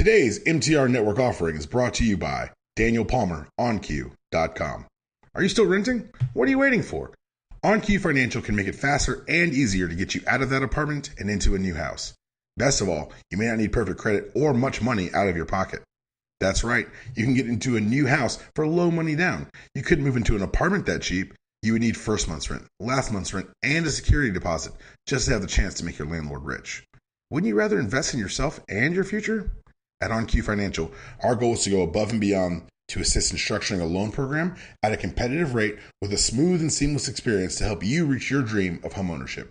Today's MTR Network offering is brought to you by Daniel Palmer, OnQ.com. Are you still renting? What are you waiting for? OnQ Financial can make it faster and easier to get you out of that apartment and into a new house. Best of all, you may not need perfect credit or much money out of your pocket. That's right, you can get into a new house for low money down. You couldn't move into an apartment that cheap. You would need first month's rent, last month's rent, and a security deposit just to have the chance to make your landlord rich. Wouldn't you rather invest in yourself and your future? At OnQ Financial, our goal is to go above and beyond to assist in structuring a loan program at a competitive rate with a smooth and seamless experience to help you reach your dream of homeownership.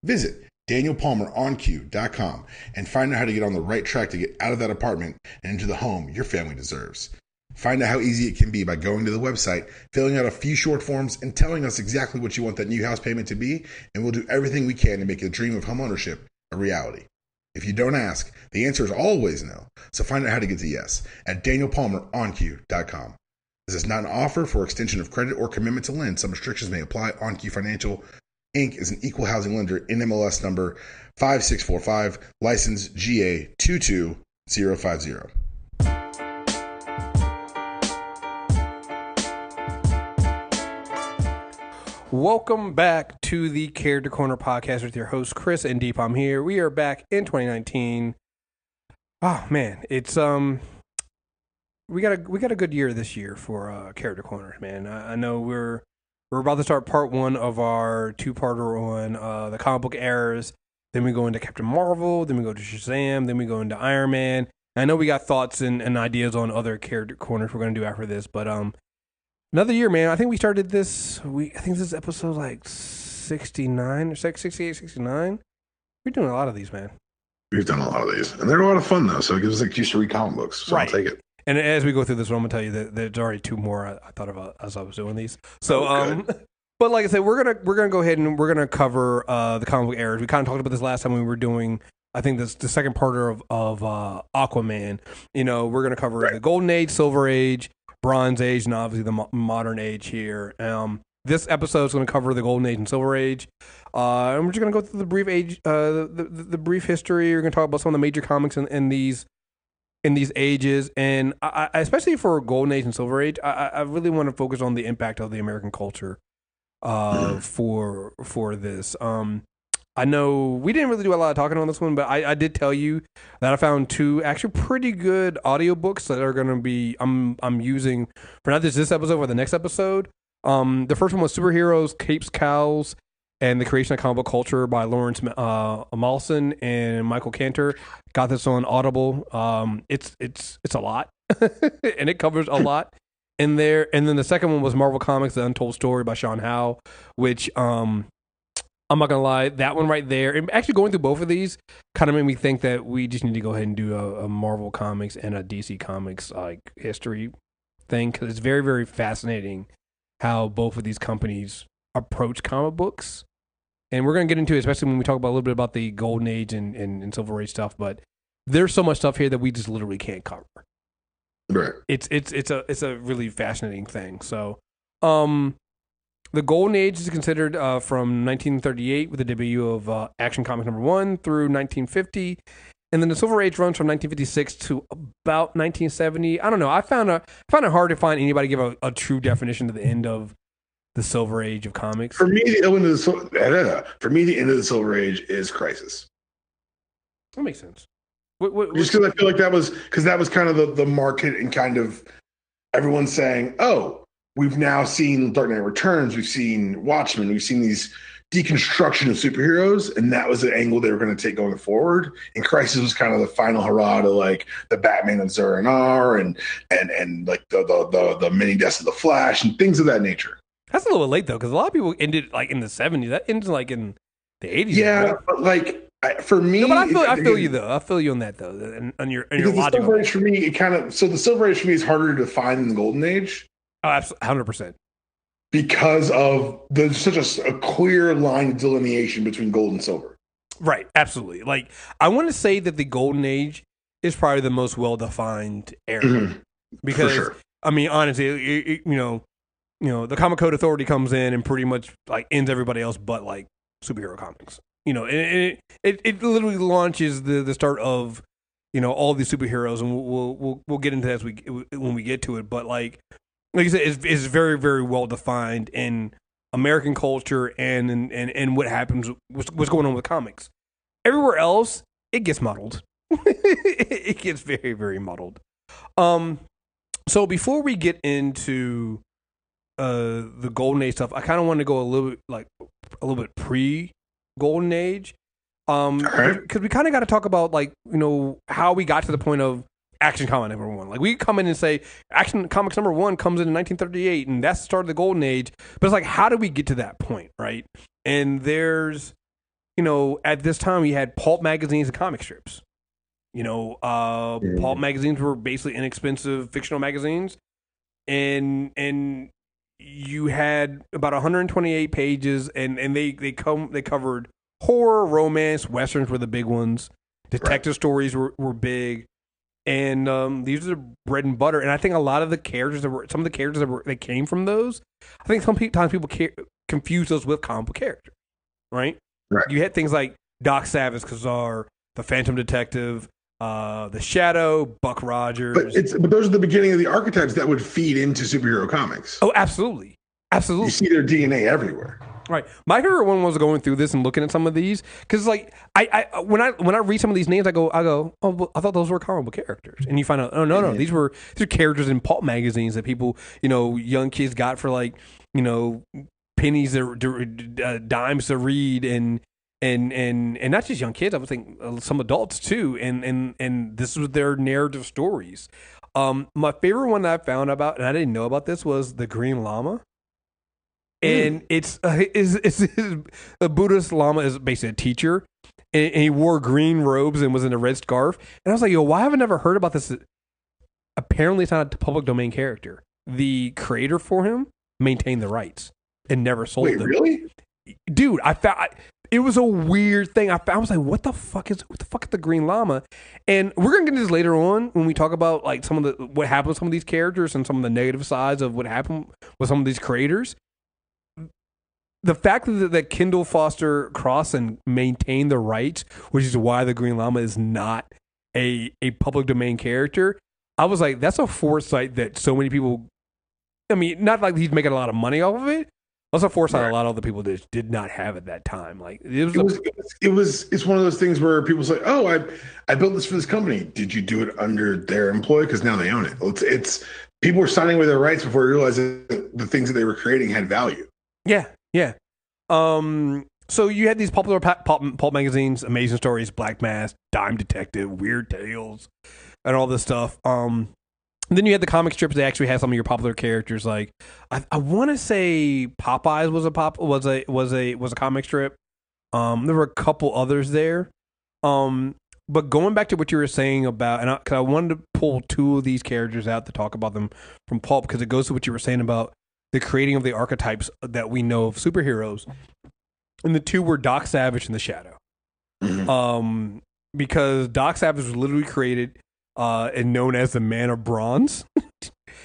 Visit DanielPalmerOnQ.com and find out how to get on the right track to get out of that apartment and into the home your family deserves. Find out how easy it can be by going to the website, filling out a few short forms, and telling us exactly what you want that new house payment to be, and we'll do everything we can to make your dream of homeownership a reality. If you don't ask, the answer is always no. So find out how to get to yes at DanielPalmerOnQ.com. This is not an offer for extension of credit or commitment to lend. Some restrictions may apply. OnQ Financial, Inc. is an equal housing lender in MLS number 5645, license GA 22050. Welcome back to the Character Corner podcast with your host Kriss and Dpalm here. We are back in 2019. Oh man, it's we got a good year this year for Character Corner, man. I know we're about to start part one of our two-parter on the comic book eras. Then we go into Captain Marvel. Then we go to Shazam. Then we go into Iron Man. And I know we got thoughts and ideas on other Character Corners we're gonna do after this, but another year, man. I think we started this. I think this is episode like 69 or 68, 69. We're doing a lot of these, man. We've done a lot of these, and they're a lot of fun though. So it gives us an excuse to read comic books. So right. I'll take it. And as we go through this one, I'm gonna tell you that there's already two more I thought of as I was doing these. So, but like I said, we're gonna go ahead and we're gonna cover the comic book eras. We kind of talked about this last time when we were doing. I think this the second part of Aquaman. You know, we're gonna cover the Golden Age, Silver Age, Bronze Age, and obviously the modern age here. This episode is going to cover the Golden Age and Silver Age, and we're just going to go through the brief age, the brief history. We're going to talk about some of the major comics in these ages, and I especially for Golden Age and Silver Age, I really want to focus on the impact of the American culture for this. I know we didn't really do a lot of talking on this one, but I did tell you that I found two actually pretty good audiobooks that are going to be I'm using for not just this episode or the next episode. The first one was Superheroes, Capes, Cowls, and the Creation of Comic Book Culture by Lawrence Amalson and Michael Cantor. Got this on Audible. It's a lot, and it covers a lot in there. And then the second one was Marvel Comics: The Untold Story by Sean Howe, which I'm not going to lie, that one right there, and actually going through both of these kind of made me think that we just need to go ahead and do a Marvel Comics and a DC Comics like history thing, because it's very, very fascinating how both of these companies approach comic books. And we're going to get into it, especially when we talk about a little bit about the Golden Age and Silver Age stuff, but there's so much stuff here that we just literally can't cover. Right. It's a really fascinating thing. So, the Golden Age is considered from 1938 with the debut of Action Comics #1 through 1950, and then the Silver Age runs from 1956 to about 1970. I don't know. I found it hard to find anybody give a true definition to the end of the Silver Age of comics. For me, the end of the Silver Age is Crisis. That makes sense. Just because I feel like that was kind of the market and kind of everyone saying, oh. We've now seen Dark Knight Returns, we've seen Watchmen, we've seen these deconstruction of superheroes, and that was the angle they were going to take going forward. And Crisis was kind of the final hurrah to like the Batman of Zur-En-Arrh and like the mini deaths of the Flash and things of that nature. That's a little bit late though, because a lot of people ended like in the 70s. That ends like in the 80s. Yeah, right? But like for me, no, but I feel you though. I feel you on that though. And your logic. The Silver Age for me, the Silver Age for me is harder to define than the Golden Age. Oh, absolutely, 100%. Because of there's such a clear line delineation between gold and silver. Right, absolutely. Like I want to say that the Golden Age is probably the most well-defined era because sure. I mean, honestly, you know, the Comic Code Authority comes in and pretty much like ends everybody else but like superhero comics. You know, and it literally launches the start of all these superheroes, and we'll get into that when we get to it. But like you said, it's very, very well defined in American culture and what happens, what's going on with comics. Everywhere else, it gets muddled. It gets very, very muddled. So before we get into the Golden Age stuff, I kind of want to go a little bit pre Golden Age, because we kind of got to talk about how we got to the point of Action Comic number 1. Like we come in and say Action Comics number 1 comes in 1938, and that's the start of the Golden Age. But it's like, how did we get to that point, right? And there's, at this time we had pulp magazines and comic strips. Pulp magazines were basically inexpensive fictional magazines, and you had about 128 pages, and they covered horror, romance, westerns were the big ones. Detective stories were big, and these are the bread and butter. And I think a lot of the characters that came from those, I think sometimes people confuse those with comic book characters, right? You had things like Doc Savage, Kazar, the Phantom Detective, the Shadow, Buck Rogers. But those are the beginning of the archetypes that would feed into superhero comics. Oh, absolutely. You see their DNA everywhere. Right. My favorite one was going through this and looking at some of these, because like I when I read some of these names, I go, oh, well, I thought those were comic book characters, and you find out, oh no, these are characters in pulp magazines that people, young kids got for pennies dimes to read, and not just young kids. I would think some adults too. And this was their narrative stories. My favorite one that I found about, and I didn't know about this, was the Green Llama. And it's the Buddhist Lama is basically a teacher, and he wore green robes and was in a red scarf. And I was like, yo, why have I never heard about this? Apparently, it's not a public domain character. The creator for him maintained the rights and never sold them. Really? Dude, I found it was a weird thing. I was like, what the fuck is the Green Llama? And we're gonna get into this later on when we talk about like some of what happened with some of these characters and some of the negative sides of what happened with some of these creators. The fact that Kindle Foster Crossan maintained the rights, which is why the Green Llama is not a public domain character, I was like, that's a foresight that so many people. I mean, not like he's making a lot of money off of it. That's a foresight a lot of other people did not have at that time. Like it's one of those things where people say, "Oh, I built this for this company. Did you do it under their employee? Because now they own it." It's people were signing with their rights before realizing the things that they were creating had value. Yeah. So you had these popular pulp magazines, Amazing Stories, Black Mask, Dime Detective, Weird Tales, and all this stuff. Then you had the comic strips. They actually had some of your popular characters. Like I want to say Popeyes was a comic strip. There were a couple others there. But going back to what you were saying about, and because I wanted to pull two of these characters out to talk about them from pulp, because it goes to what you were saying about the creating of the archetypes that we know of superheroes. And the two were Doc Savage and the Shadow. Mm-hmm. Because Doc Savage was literally created and known as the Man of Bronze.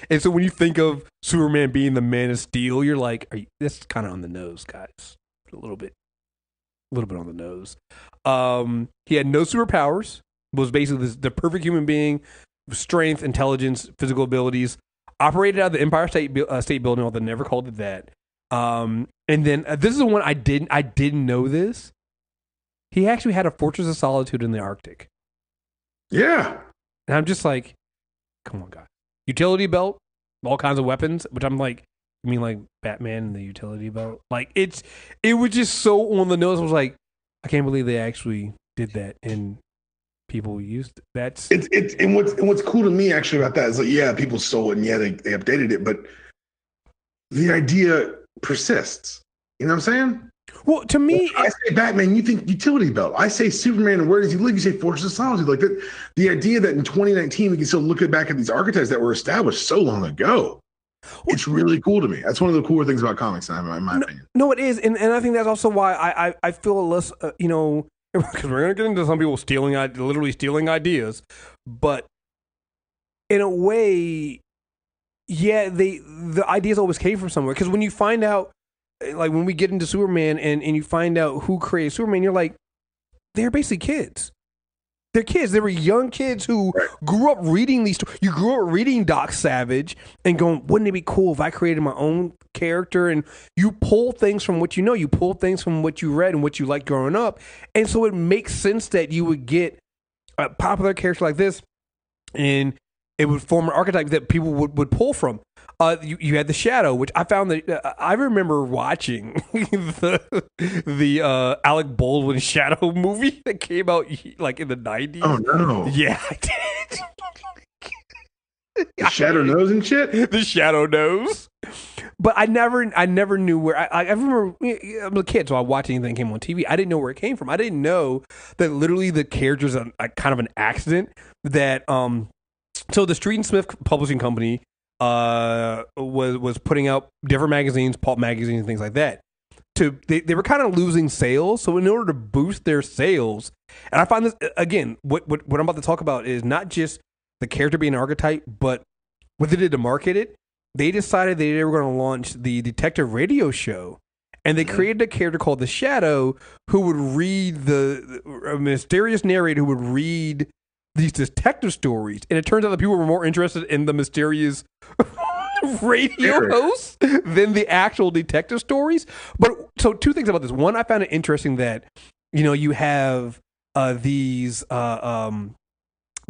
And so when you think of Superman being the Man of Steel, you're like, that's kind of on the nose, guys. A little bit on the nose. He had no superpowers, was basically the perfect human being, strength, intelligence, physical abilities. Operated out of the Empire State Building, although they never called it that. And then this is the one I didn't know this. He actually had a Fortress of Solitude in the Arctic. Yeah. And I'm just like, come on, guys. Utility belt, all kinds of weapons, which I'm like, you mean like Batman and the utility belt? Like it was just so on the nose. I was like, I can't believe they actually did that and people used it. That's and what's cool to me actually about that is like, yeah, people stole it and yeah, they updated it, but the idea persists. You know what I'm saying? Well, to me, I say Batman, you think utility belt. I say Superman, and where does he live? You say Fortress of Solitude. Like that, the idea that in 2019 we can still look back at these archetypes that were established so long ago. It's really cool to me. That's one of the cooler things about comics, in my opinion. No, it is, and I think that's also why I feel less, because we're gonna get into some people literally stealing ideas, but in a way, yeah, the ideas always came from somewhere. Because when you find out, like when we get into Superman and you find out who created Superman, you're like, they're basically kids. they're kids. They were young kids who grew up reading these stories. You grew up reading Doc Savage and going, wouldn't it be cool if I created my own character? And you pull things from what you know. You pull things from what you read and what you liked growing up. And so it makes sense that you would get a popular character like this and it would form an archetype that people would pull from. You had the Shadow, which I found that I remember watching the Alec Baldwin Shadow movie that came out like in the 90s. Oh no! Yeah, I did. The Shadow knows and shit. The Shadow knows. But I never knew where. I remember I'm a kid, so I watched anything that came on TV. I didn't know where it came from. I didn't know that literally the character's a kind of an accident. That so the Street and Smith Publishing Company was putting out different magazines, pulp magazines, and things like that. They were kind of losing sales, so in order to boost their sales, and I find this again, what I'm about to talk about is not just the character being an archetype, but what they did to market it. They decided they were going to launch the detective radio show, and they created a character called the Shadow who would read a mysterious narrator who would read these detective stories. And it turns out that people were more interested in the mysterious radio host than the actual detective stories. But so two things about this. One, I found it interesting that, you have these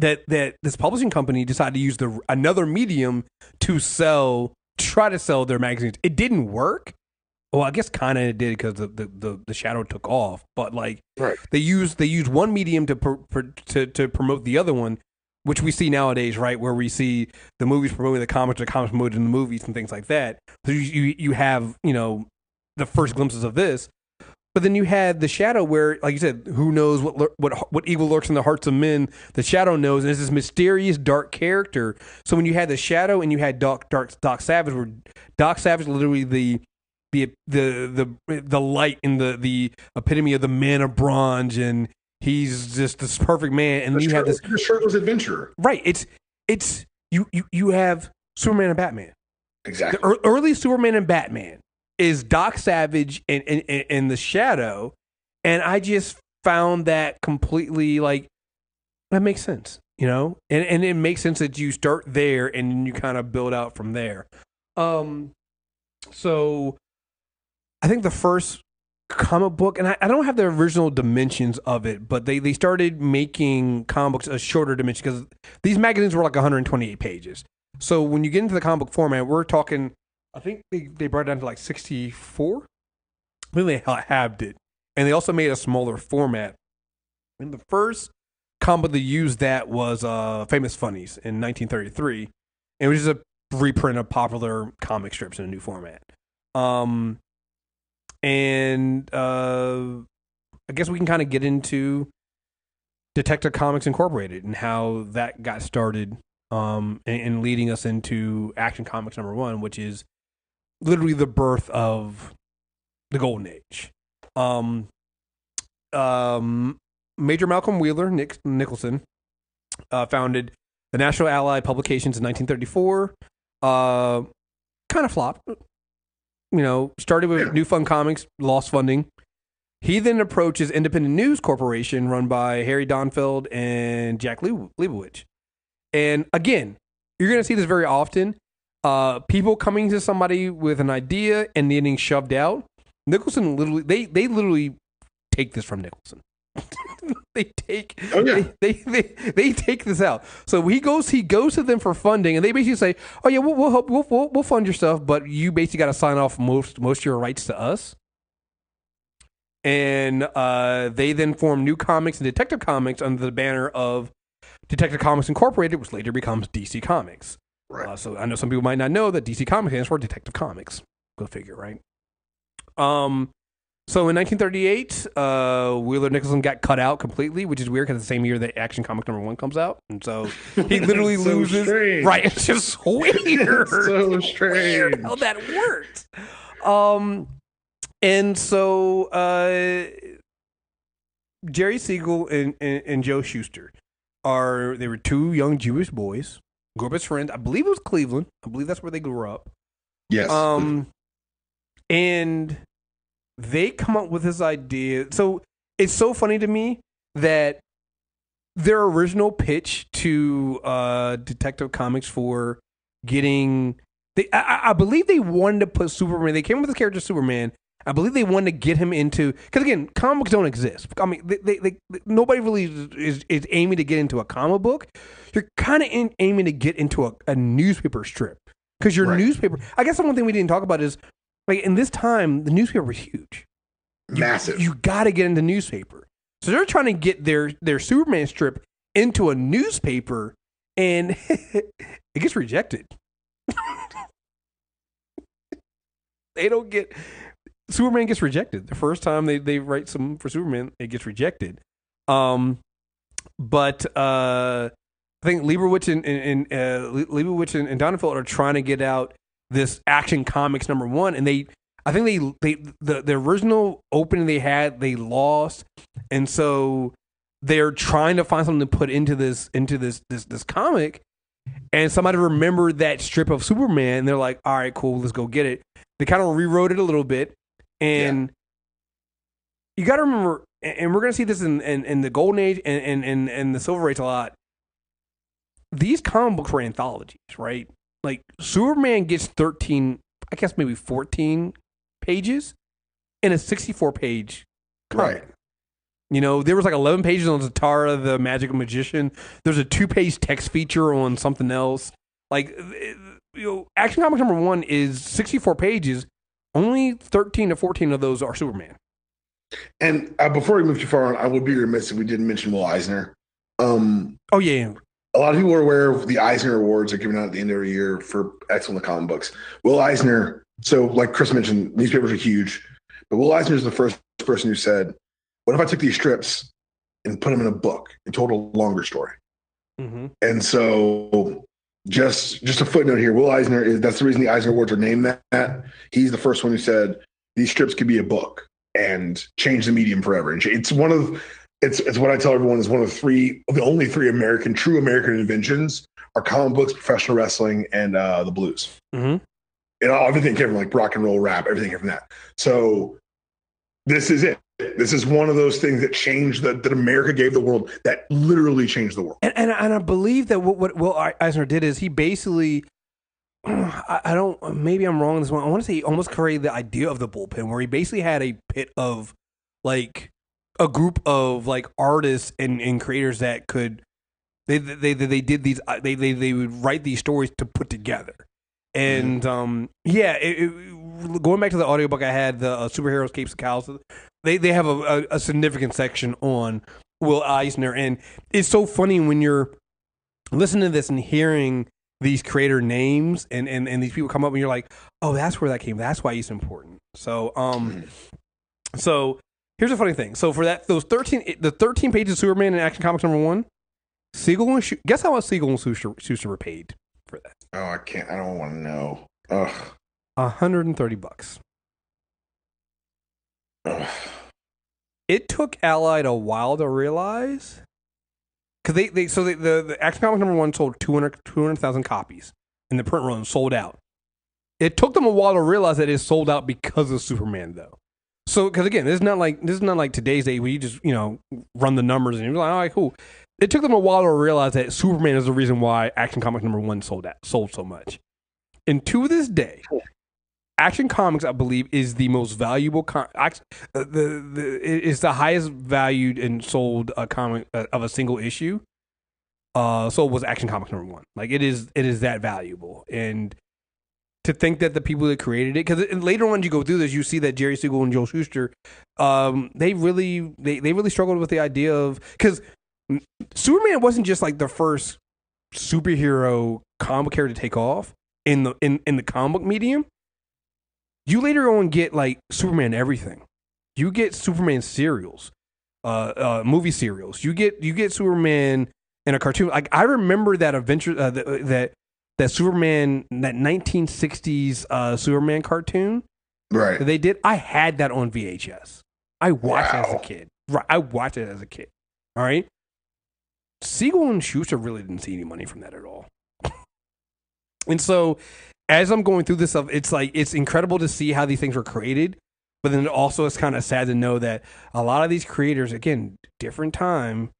that this publishing company decided to use another medium to try to sell their magazines. It didn't work. Well, I guess kind of it did because the Shadow took off. But they used one medium to promote the other one, which we see nowadays, right? Where we see the movies promoting the comics promoting the movies and things like that. So you have the first glimpses of this. But then you had the Shadow, where, like you said, who knows what evil lurks in the hearts of men? The Shadow knows, and it's this mysterious, dark character. So when you had the Shadow and you had Doc Savage, where Doc Savage literally the light and the epitome of the man of bronze, and he's just this perfect man. And you have this the shirtless adventurer, right? It's you have Superman and Batman, exactly. The early Superman and Batman is Doc Savage and the Shadow, and I just found that completely that makes sense, and it makes sense that you start there and you kind of build out from there. So I think the first comic book, and I don't have the original dimensions of it, but they started making comic books a shorter dimension because these magazines were like 128 pages. So when you get into the comic book format, we're talking, I think they brought it down to like 64. I think they halved it. And they also made a smaller format. And the first comic book that used that was Famous Funnies in 1933. And it was just a reprint of popular comic strips in a new format. And I guess we can kind of get into Detective Comics Incorporated and how that got started and leading us into Action Comics #1, which is literally the birth of the Golden Age. Major Malcolm Wheeler-Nicholson founded the National Allied Publications in 1934. Kind of flopped. Started with New Fun Comics, lost funding. He then approaches Independent News Corporation, run by Harry Donfeld and Jack Leibowitz. And again, you're going to see this very often. People coming to somebody with an idea and getting shoved out. Nicholson literally, they literally take this from Nicholson. They take they take this out. So he goes to them for funding, and they basically say, "Oh yeah, we'll help, we'll fund your stuff, but you basically got to sign off most of your rights to us." And they then form New Comics and Detective Comics under the banner of Detective Comics Incorporated, which later becomes DC Comics. Right. So I know some people might not know that DC Comics stands for Detective Comics. Go figure, right? So in 1938, Wheeler-Nicholson got cut out completely, which is weird because it's the same year that Action Comic #1 comes out. And so he literally loses. Strange. Right. It's just weird. It's so strange. Weird how that works. And so Jerry Siegel and Joe Shuster they were two young Jewish boys, grew up as friends. I believe it was Cleveland. I believe that's where they grew up. Yes. And they come up with this idea. So it's so funny to me that their original pitch to Detective Comics for getting, I believe they wanted to put Superman. They came up with the character Superman. I believe they wanted to get him into, because again, comics don't exist. I mean, nobody really is aiming to get into a comic book. You're kind of aiming to get into a newspaper strip, because your newspaper. I guess the one thing we didn't talk about is, like, in this time, the newspaper was huge, massive. You got to get into newspaper, so they're trying to get their Superman strip into a newspaper, and it gets rejected. They don't get. Superman gets rejected. The first time they write some for Superman, it gets rejected. But I think Leibowitz and Donenfeld are trying to get out this Action Comics #1, and the original opening they had, they lost, and so they're trying to find something to put into this comic. And somebody remembered that strip of Superman, and they're like, "All right, cool, let's go get it." They kind of rewrote it a little bit. And you got to remember, and we're going to see this in the Golden Age and the Silver Age a lot. These comic books were anthologies, right? Like, Superman gets 13, I guess maybe 14 pages in a 64-page comic. Right. You know, there was like 11 pages on Zatara, the Magical Magician. There's a 2-page text feature on something else. Like, Action Comics #1 is 64 pages. Only 13 to 14 of those are Superman. And before we move too far on, I would be remiss if we didn't mention Will Eisner. Oh, yeah. A lot of people are aware of the Eisner Awards are given out at the end of the year for excellent comic books. Will Eisner, so like Chris mentioned, newspapers are huge, but Will Eisner is the first person who said, what if I took these strips and put them in a book and told a longer story? Mm-hmm. And so... Just a footnote here. Will Eisner that's the reason the Eisner Awards are named that. He's the first one who said these strips could be a book and change the medium forever. And it's what I tell everyone is one of the only three true American inventions are comic books, professional wrestling, and the blues. Mm-hmm. And everything came from like rock and roll, rap, everything came from that. So this is it. This is one of those things that changed that America gave the world, that literally changed the world. And I believe that what Will Eisner did is he basically, I don't, maybe I'm wrong on this one. I want to say he almost created the idea of the bullpen, where he basically had a pit of like a group of like artists and creators that could, they did these, they would write these stories to put together. And going back to the audiobook I had, the Superheroes, Capes, and Cowls, they have a significant section on Will Eisner. And it's so funny when you're listening to this and hearing these creator names and these people come up and you're like, oh, that's where that came. That's why he's important. So so here's a funny thing. So for that, the 13 pages of Superman in Action Comics #1, Siegel and guess how much Siegel and Schuster were paid for that? Oh, I don't want to know. Ugh. $130. Ugh. It took Allied a while to realize, because the Action Comics #1 sold 200,000 copies, and the print run sold out. It took them a while to realize that it sold out because of Superman, though. So, because again, this is not like today's day where you just run the numbers and you're like, all right, cool. It took them a while to realize that Superman is the reason why Action Comics #1 sold so much. And to this day, Action Comics, I believe, is the most valuable it's the highest valued and sold comic of a single issue. So it was Action Comics #1. Like it is that valuable. And to think that the people that created it, because later on you go through this, you see that Jerry Siegel and Joe Shuster, they really struggled with the idea of, because Superman wasn't just like the first superhero comic character to take off in the comic book medium. You later on get like Superman everything. You get Superman serials, movie serials. You get Superman in a cartoon. Like I remember that Adventure that Superman, that 1960s Superman cartoon. Right. That they did. I had that on VHS. I watched it as a kid. Right. I watched it as a kid. All right. Siegel and Schuster really didn't see any money from that at all. And so as I'm going through this stuff, it's like, it's incredible to see how these things were created. But then also it's kind of sad to know that a lot of these creators, again, different time,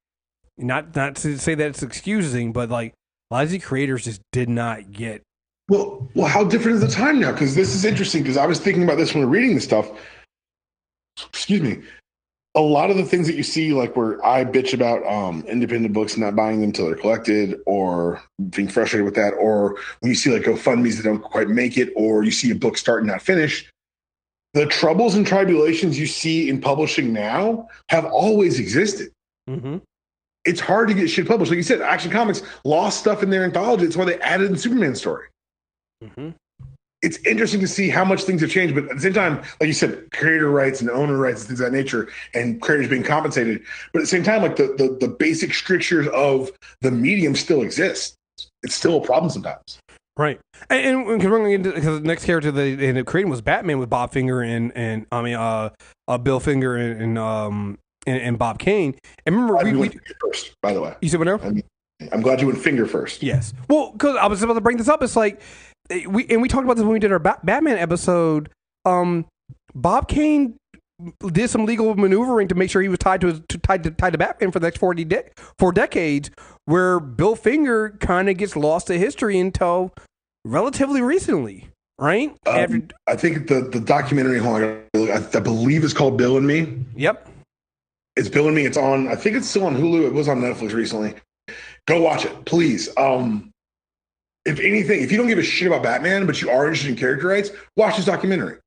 Not to say that it's excusing, but like a lot of these creators just did not get. Well, how different is the time now? Because this is interesting. Because I was thinking about this when we were reading this stuff. Excuse me. A lot of the things that you see, like where I bitch about independent books not buying them till they're collected, or being frustrated with that, or when you see like GoFundMe's that don't quite make it, or you see a book start and not finish, the troubles and tribulations you see in publishing now have always existed. Mm-hmm. It's hard to get shit published. Like you said, Action Comics lost stuff in their anthology. That's why they added in Superman story. Mm-hmm. It's interesting to see how much things have changed, but at the same time, like you said, creator rights and owner rights and things of that nature, and creators being compensated. But at the same time, like the basic strictures of the medium still exist. It's still a problem sometimes. Right, and because the next character they ended up creating was Batman with Bob Finger and Bill Finger and Bob Kane. And remember, we went first, by the way. You said what now? I'm glad you went Finger first. Yes. Well, because I was about to bring this up. It's like we talked about this when we did our Batman episode. Bob Kane did some legal maneuvering to make sure he was tied to Batman for the next 4 decades, where Bill Finger kind of gets lost to history until relatively recently, right? I think the documentary, I believe it's called Bill and Me. Yep. It's Bill and Me. It's on, I think it's still on Hulu. It was on Netflix recently. Go watch it, please. If anything, if you don't give a shit about Batman, but you are interested in character rights, watch this documentary.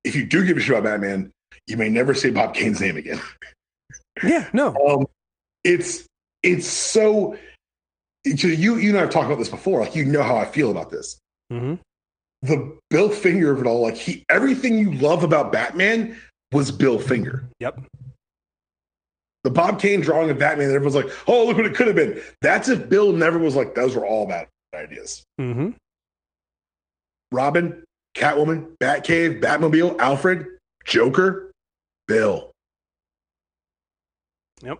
If you do give a shit about Batman, you may never say Bob Kane's name again. Yeah, no. It's so. You and I have talked about this before. Like, you know how I feel about this. Mm-hmm. The Bill Finger of it all, like everything you love about Batman was Bill Finger. Yep. The Bob Kane drawing of Batman, everyone's like, "Oh, look what it could have been." That's if Bill never was like, "Those were all bad ideas." Mm-hmm. Robin, Catwoman, Batcave, Batmobile, Alfred, Joker, Bill. Yep.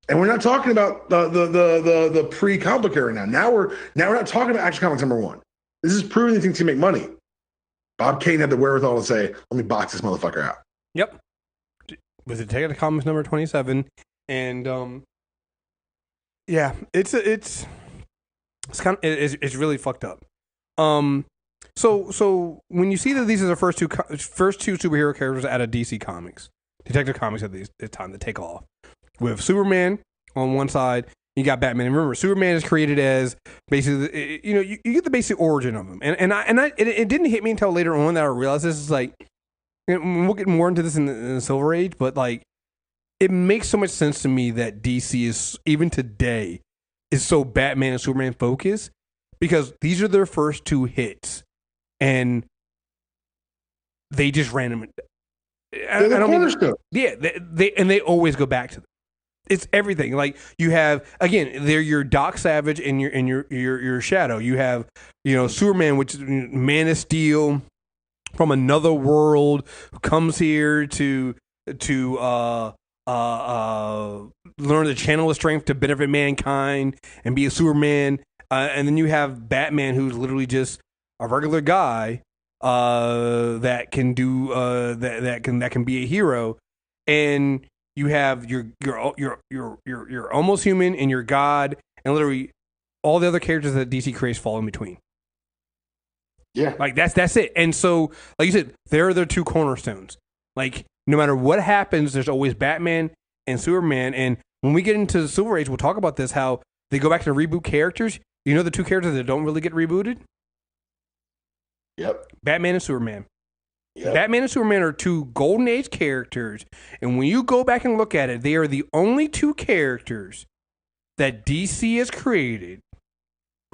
And we're not talking about the pre-comic book era now. Now we're not talking about Action Comics #1. This is proving things to make money. Bob Kane had the wherewithal to say, "Let me box this motherfucker out." Yep. With Detective Comics number 27, and yeah, it's kind of it's really fucked up. So when you see that these are the first two superhero characters out of DC Comics, Detective Comics at this time to take off with Superman on one side, you got Batman. And remember, Superman is created as basically, you get the basic origin of him, and it didn't hit me until later on that I realized this is like, and we'll get more into this in the Silver Age, but like, it makes so much sense to me that DC is, even today, is so Batman and Superman focused, because these are their first two hits, and they just randomly. They're the cornerstone. Yeah, they always go back to them. It's everything. Like, you have, again, they're your Doc Savage and your Shadow. You have, Superman, which is Man of Steel from another world, who comes here to learn to channel his strength to benefit mankind and be a Superman. And then you have Batman, who's literally just a regular guy that can do that can be a hero. And you have your almost human and your god, and literally all the other characters that DC creates fall in between. Yeah, like that's it. And so, like you said, they're their two cornerstones. Like, no matter what happens, there's always Batman and Superman. And when we get into the Silver Age, we'll talk about this, how they go back to reboot characters. You know the two characters that don't really get rebooted? Yep. Batman and Superman. Yep. Batman and Superman are two Golden Age characters. And when you go back and look at it, they are the only two characters that DC has created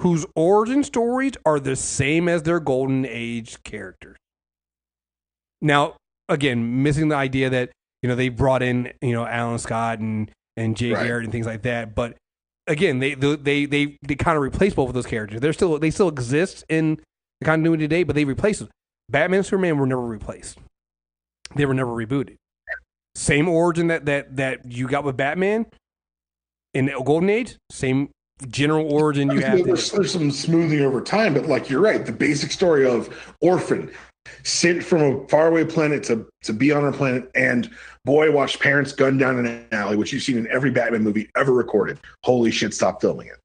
whose origin stories are the same as their Golden Age characters. Now, again, missing the idea that, they brought in, Alan Scott and Jay Garrett and things like that. But again, they kind of replaced both of those characters. They still exist in the continuity today, but they replaced them. Batman and Superman were never replaced. They were never rebooted. Same origin that you got with Batman in the Golden Age, same general origin you have. There's some smoothing over time, but like, you're right. The basic story of orphan, sent from a faraway planet to be on our planet, and boy watched parents gunned down in an alley, which you've seen in every Batman movie ever recorded. Holy shit, stop filming it.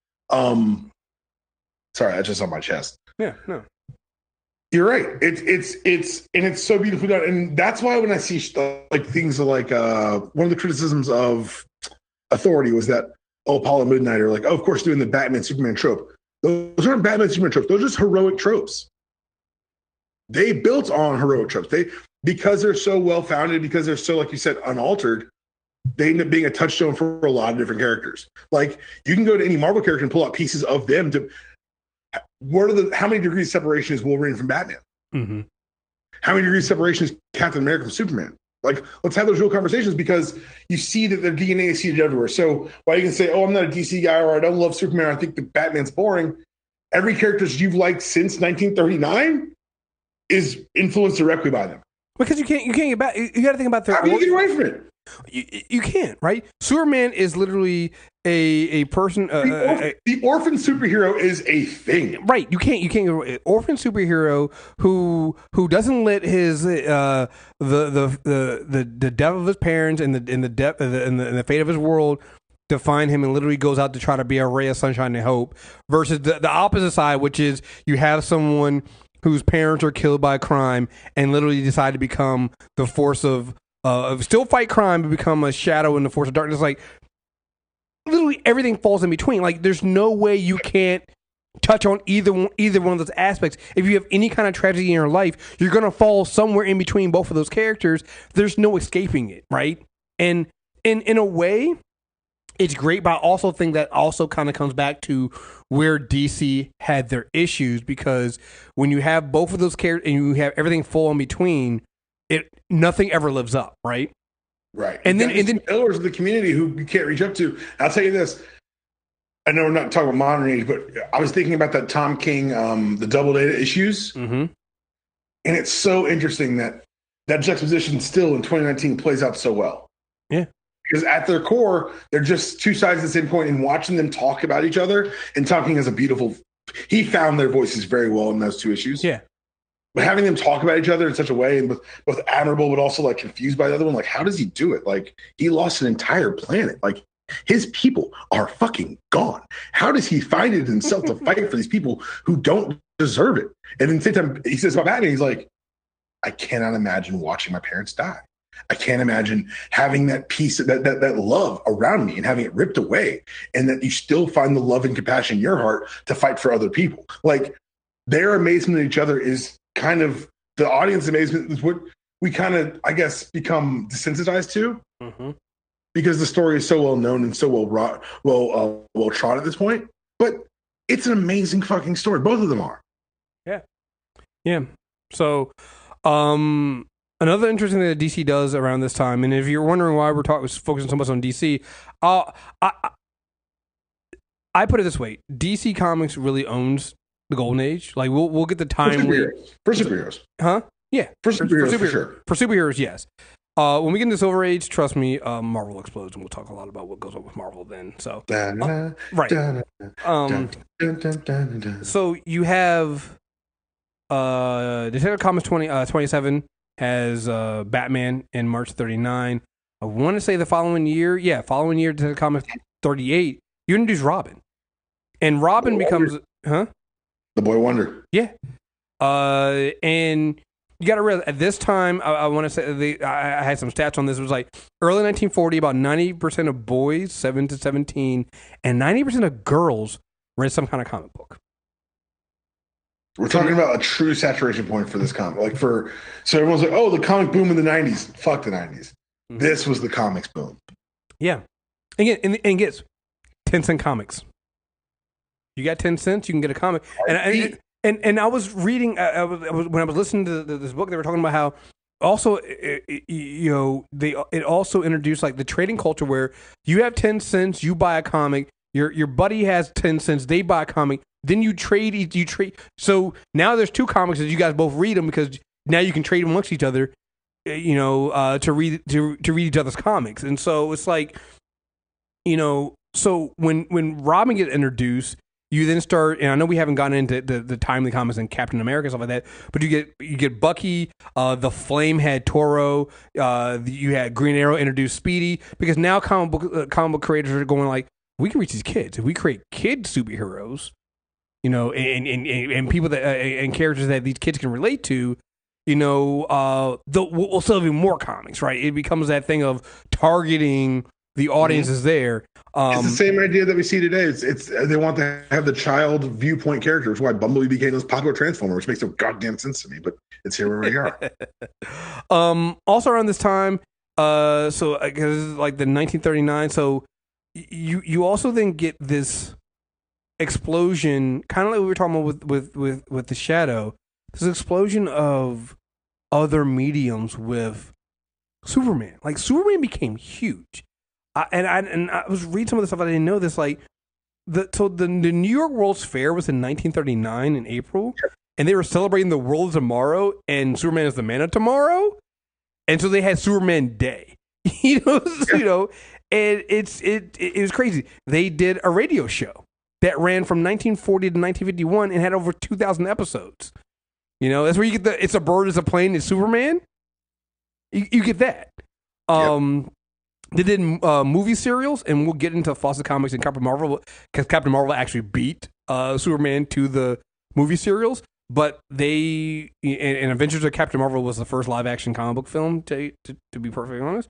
Sorry, that's just on my chest. Yeah, no. You're right. It's so beautifully done, and that's why when I see like things like one of the criticisms of Authority was that Apollo Midnight are like, oh, of course, doing the Batman Superman trope. Those aren't Batman Superman tropes. Those are just heroic tropes. They built on heroic tropes. Because they're so well founded, because they're so, like you said, unaltered. They end up being a touchstone for a lot of different characters. Like you can go to any Marvel character and pull out pieces of them to. How many degrees of separation is Wolverine from Batman? Mm-hmm. How many degrees of separation is Captain America from Superman? Like, let's have those real conversations because you see that their DNA is seeded everywhere. So while you can say, oh, I'm not a DC guy or I don't love Superman, I think the Batman's boring, every character you've liked since 1939 is influenced directly by them. Because you can't get back. You got to think about their. How can you get away from it? You can't, right? Superman is literally a person. The orphan superhero is a thing, right? You can't orphan superhero who doesn't let his the death of his parents and the fate of his world define him, and literally goes out to try to be a ray of sunshine and hope. Versus the opposite side, which is you have someone whose parents are killed by crime and literally decide to become the force of still fight crime, but become a shadow in the force of darkness. Like literally everything falls in between. Like there's no way you can't touch on either one of those aspects. If you have any kind of tragedy in your life, you're gonna fall somewhere in between both of those characters. There's no escaping it, right? And in a way, it's great, but I also think that also kind of comes back to where DC had their issues, because when you have both of those characters and you have everything fall in between, nothing ever lives up, right? Right. And then pillars of the community who you can't reach up to. I'll tell you this. I know we're not talking about modern age, but I was thinking about that Tom King, the Double Data issues. Mm-hmm. And it's so interesting that juxtaposition still in 2019 plays out so well. Yeah. Because at their core, they're just two sides of the same coin, and watching them talk about each other, and Tom King has a beautiful, he found their voices very well in those two issues. Yeah. But having them talk about each other in such a way, and both admirable, but also like confused by the other one, like, how does he do it? Like, he lost an entire planet. Like, his people are fucking gone. How does he find it in himself to fight for these people who don't deserve it? And then the same time, he says about Batman, he's like, I cannot imagine watching my parents die. I can't imagine having that piece of that love around me and having it ripped away, and that you still find the love and compassion in your heart to fight for other people. Like, their amazement at each other is kind of the audience amazement is what we kind of, I guess, become desensitized to, because the story is so well known and so well trod at this point. But it's an amazing fucking story. Both of them are. Yeah. So, another interesting thing that DC does around this time, and if you're wondering why we're focusing so much on DC, I put it this way: DC Comics really owns the golden age. Like we'll get the time for superheroes, huh? Yeah, for superheroes, for sure. For superheroes, yes. When we get into Silver Age, trust me, Marvel explodes, and we'll talk a lot about what goes on with Marvel then. So, right. So you have Detective Comics 27 has Batman in March 39. I want to say the following year, Detective Comics 38, you introduce Robin, and Robin becomes the Boy Wonder. Yeah. And you got to realize at this time, I want to say I had some stats on this. It was like early 1940, about 90% of boys, 7 to 17, and 90% of girls read some kind of comic book. We're talking about a true saturation point for this comic. So everyone's like, oh, the comic boom in the 90s. Fuck the 90s. Mm-hmm. This was the comics boom. Yeah. And get 10-cent comics. You got 10 cents, you can get a comic. And I was reading, when I was listening to this book, they were talking about how also, it also introduced like the trading culture where you have 10 cents, you buy a comic, your buddy has 10 cents, they buy a comic, then you trade. So now there's two comics that you guys both read them, because now you can trade amongst each other, to read each other's comics. And so it's like, so when Robin gets introduced, You then start, and I know we haven't gotten into the timely comics and Captain America and stuff like that, but you get Bucky, the Flamehead Toro, you had Green Arrow introduce Speedy, because now comic book creators are going like, we can reach these kids if we create kid superheroes, and people that and characters that these kids can relate to. We'll sell even more comics, right? It becomes that thing of targeting the audiences there. It's the same idea that we see today. It's they want to have the child viewpoint character, which is why Bumblebee became this popular Transformer, which makes no goddamn sense to me. But it's here where we are. Also around this time, so because like the 1939, so you also then get this explosion, kind of like we were talking about with the Shadow. This explosion of other mediums with Superman. Like Superman became huge. I was reading some of the stuff I didn't know this. Like the New York World's Fair was in 1939 in April, and they were celebrating the world of tomorrow, and Superman is the man of tomorrow, and so they had Superman Day. And it was crazy. They did a radio show that ran from 1940 to 1951 and had over 2,000 episodes. That's where you get it's a bird, it's a plane, it's Superman. You get that. They did movie serials, and we'll get into Fawcett Comics and Captain Marvel, because Captain Marvel actually beat Superman to the movie serials. But and Avengers of Captain Marvel was the first live action comic book film, to be perfectly honest.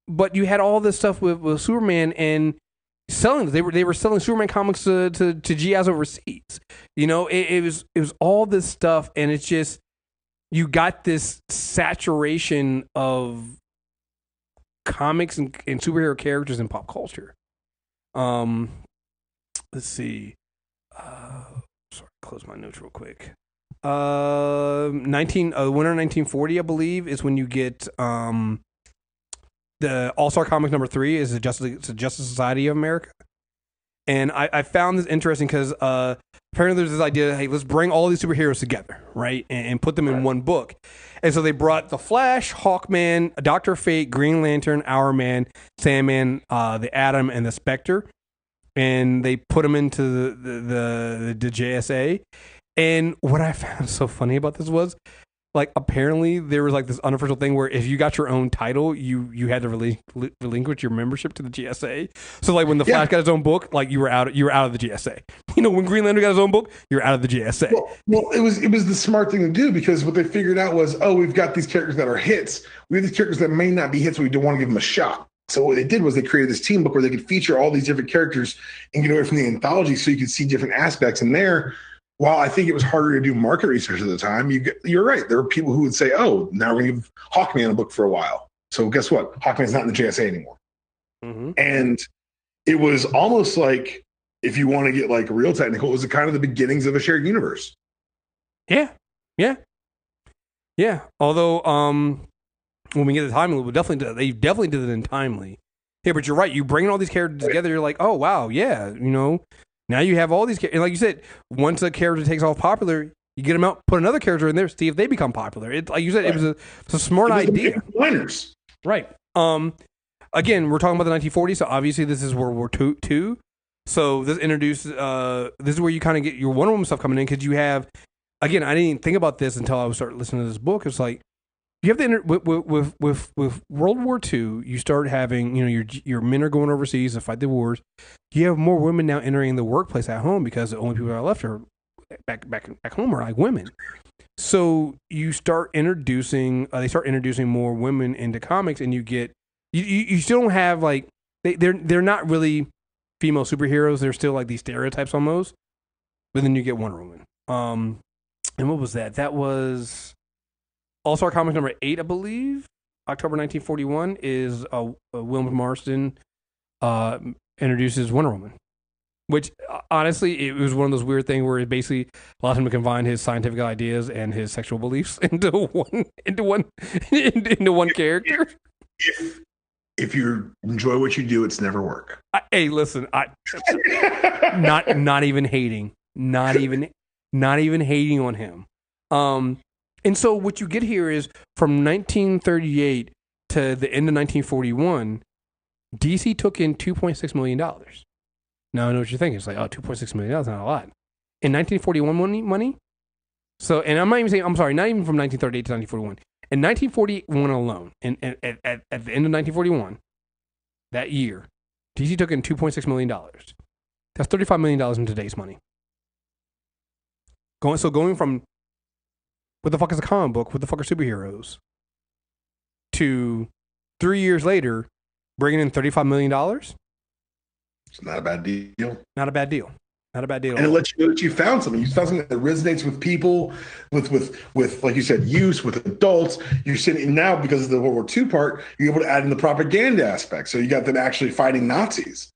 But you had all this stuff with Superman and selling. They were selling Superman comics to GIs overseas. It was all this stuff, and it's just, you got this saturation of comics and superhero characters in pop culture. Let's see. Sorry, close my notes real quick. The winter of 1940, I believe, is when you get the All-Star Comics #3 is the Justice Society of America. And I found this interesting because apparently there's this idea, hey, let's bring all these superheroes together, right? And put them in one book. And so they brought the Flash, Hawkman, Dr. Fate, Green Lantern, Hourman, Sandman, the Atom, and the Spectre. And they put them into the JSA. And what I found so funny about this was, like, apparently there was like this unofficial thing where if you got your own title, you had to relinquish your membership to the GSA. So like when the Flash got his own book, like you were out of the GSA. When Green Lantern got his own book, you're out of the GSA. Well, it was the smart thing to do, because what they figured out was, we've got these characters that are hits. We have these characters that may not be hits, but we don't want to give them a shot. So what they did was they created this team book where they could feature all these different characters and get away from the anthology, so you could see different aspects in there. While I think it was harder to do market research at the time, you're right. There were people who would say, now we're going to give Hawkman a book for a while. So guess what? Hawkman's not in the JSA anymore. Mm-hmm. And it was almost like, if you want to get like real technical, it was kind of the beginnings of a shared universe. Yeah. Although, when we get to Timely, they definitely did it in Timely. Yeah, but you're right. You bring all these characters together, you're like, oh, wow, yeah, now you have all these characters. And like you said, once a character takes off popular, you get them out, put another character in there, see if they become popular. Like you said, it was a smart idea. Winners. Right. Again, we're talking about the 1940s, so obviously this is World War II. So this introduces, this is where you kind of get your Wonder Woman stuff coming in, because you have, again, I didn't even think about this until I started listening to this book. It's like, you have with World War II, you start having, your men are going overseas to fight the wars. You have more women now entering the workplace at home, because the only people that are left are back home are like women. So you start introducing, they start introducing more women into comics, and you get, you still don't have like, they're not really female superheroes. They're still like these stereotypes almost, but then you get Wonder Woman. And what was that? That was All-Star Comics #8, I believe. October 1941 is William Marston introduces Wonder Woman, which honestly, it was one of those weird things where it basically allows him to combine his scientific ideas and his sexual beliefs into one character. If you enjoy what you do, it's never work. Hey, listen, not even hating, not even hating on him. And so what you get here is from 1938 to the end of 1941, DC took in $2.6 million. Now I know what you're thinking. It's like, oh, $2.6 million, that's not a lot. In 1941 money, so, and I'm not even saying, I'm sorry, not even from 1938 to 1941. In 1941 alone, and at the end of 1941, that year, DC took in $2.6 million. That's $35 million in today's money. Going from, what the fuck is a comic book? What the fuck are superheroes? To 3 years later, bringing in $35 million? It's not a bad deal. Not a bad deal. Not a bad deal. And it lets you know that you found something. You found something that resonates with people, with like you said, youth, with adults. You're sitting now because of the World War II part. You're able to add in the propaganda aspect. So you got them actually fighting Nazis,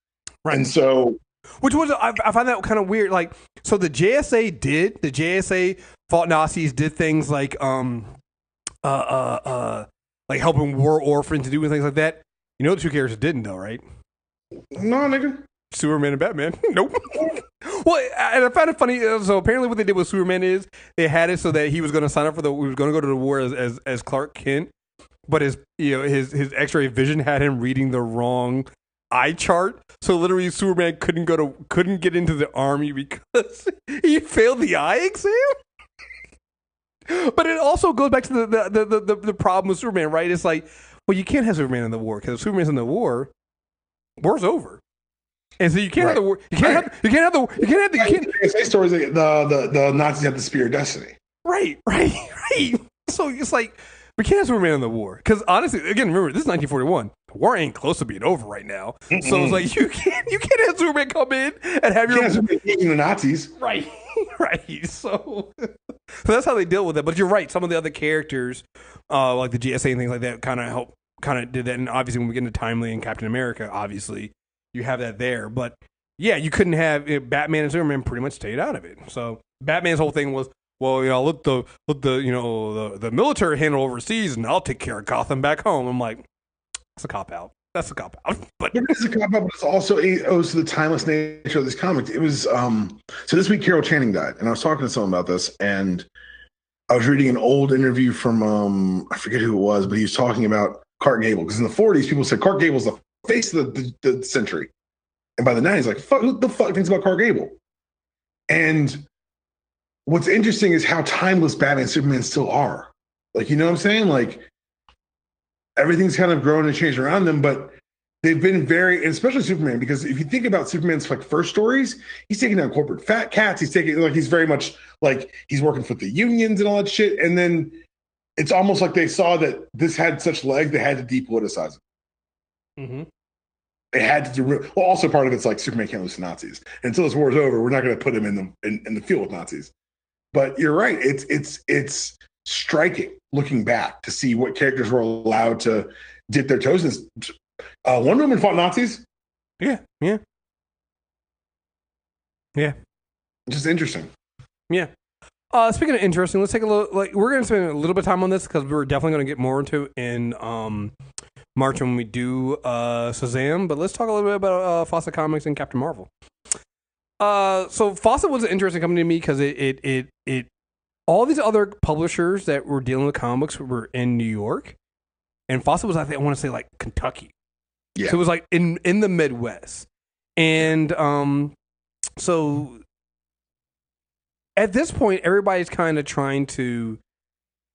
right? And so, which was I find that kind of weird. Like, so the JSA fought Nazis, did things like like helping war orphans and doing things like that. You know, the two characters didn't though, right? No, nigga. Superman and Batman. Nope. Well, and I found it funny. So apparently, what they did with Superman is they had it so that he was going to sign up for he was going to go to the war as Clark Kent, but his X-ray vision had him reading the wrong eye chart. So literally, Superman couldn't get into the army because he failed the eye exam. But it also goes back to the problem with Superman, right? It's like, well, you can't have Superman in the war because if Superman's in the war, war's over. And so you can't have the war. You can't have the stories like the Nazis have the spear of destiny. Right. So it's like we can't have Superman in the war because honestly, again, remember this is 1941. The war ain't close to being over right now. Mm-mm. So it's like you can't have Superman come in and have your eating the Nazis. Right. So that's how they deal with it. But you're right. Some of the other characters, like the GSA and things like that, kind of did that. And obviously, when we get into Timely and Captain America, obviously. You have that there, but yeah, you couldn't have Batman and Superman pretty much stayed out of it. So Batman's whole thing was, well, let the military handle overseas, and I'll take care of Gotham back home. I'm like, that's a cop out. But it is a cop out, but it's also owes to the timeless nature of this comic. It was so this week Carol Channing died, and I was talking to someone about this, and I was reading an old interview from I forget who it was, but he was talking about Clark Gable because in the 40s people said Clark Gable's the face of the century, and by the 90s, like, who the fuck thinks about Clark Gable? And what's interesting is how timeless Batman and Superman still are. Like, you know what I'm saying? Like, everything's kind of grown and changed around them, but they've been very, and especially Superman, because if you think about Superman's like first stories, he's taking down corporate fat cats. He's very much like he's working for the unions and all that shit. And then it's almost like they saw that this had such legs, they had to depoliticize it. Mm-hmm. They had to do. Well, also part of it's like Superman can't lose to Nazis. Until this war is over, we're not going to put him in the field with Nazis. But you're right. It's striking looking back to see what characters were allowed to dip their toes in. Wonder Woman fought Nazis. Yeah. Just interesting. Yeah. Speaking of interesting, let's take a look. Like, we're going to spend a little bit of time on this because we're definitely going to get more into it in March when we do Shazam. But let's talk a little bit about Fawcett Comics and Captain Marvel. So Fawcett was an interesting company to me because it all these other publishers that were dealing with comics were in New York, and Fawcett was, I want to say, like Kentucky. Yeah. So it was like in the Midwest, and so at this point, everybody's kind of trying to,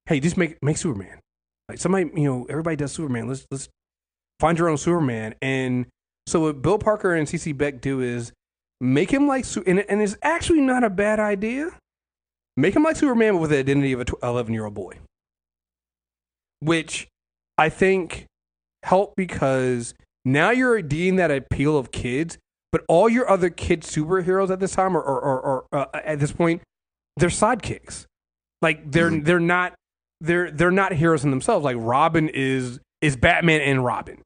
hey, just make Superman. Like somebody, everybody does Superman. Let's find your own Superman. And so what Bill Parker and CC Beck do is make him like, and it's actually not a bad idea. Make him like Superman, but with the identity of a 11-year-old boy, which I think helped because now you're redeeming that appeal of kids, but all your other kid superheroes at this time or at this point, they're sidekicks. Like they're not heroes in themselves. Like Robin is Batman and Robin.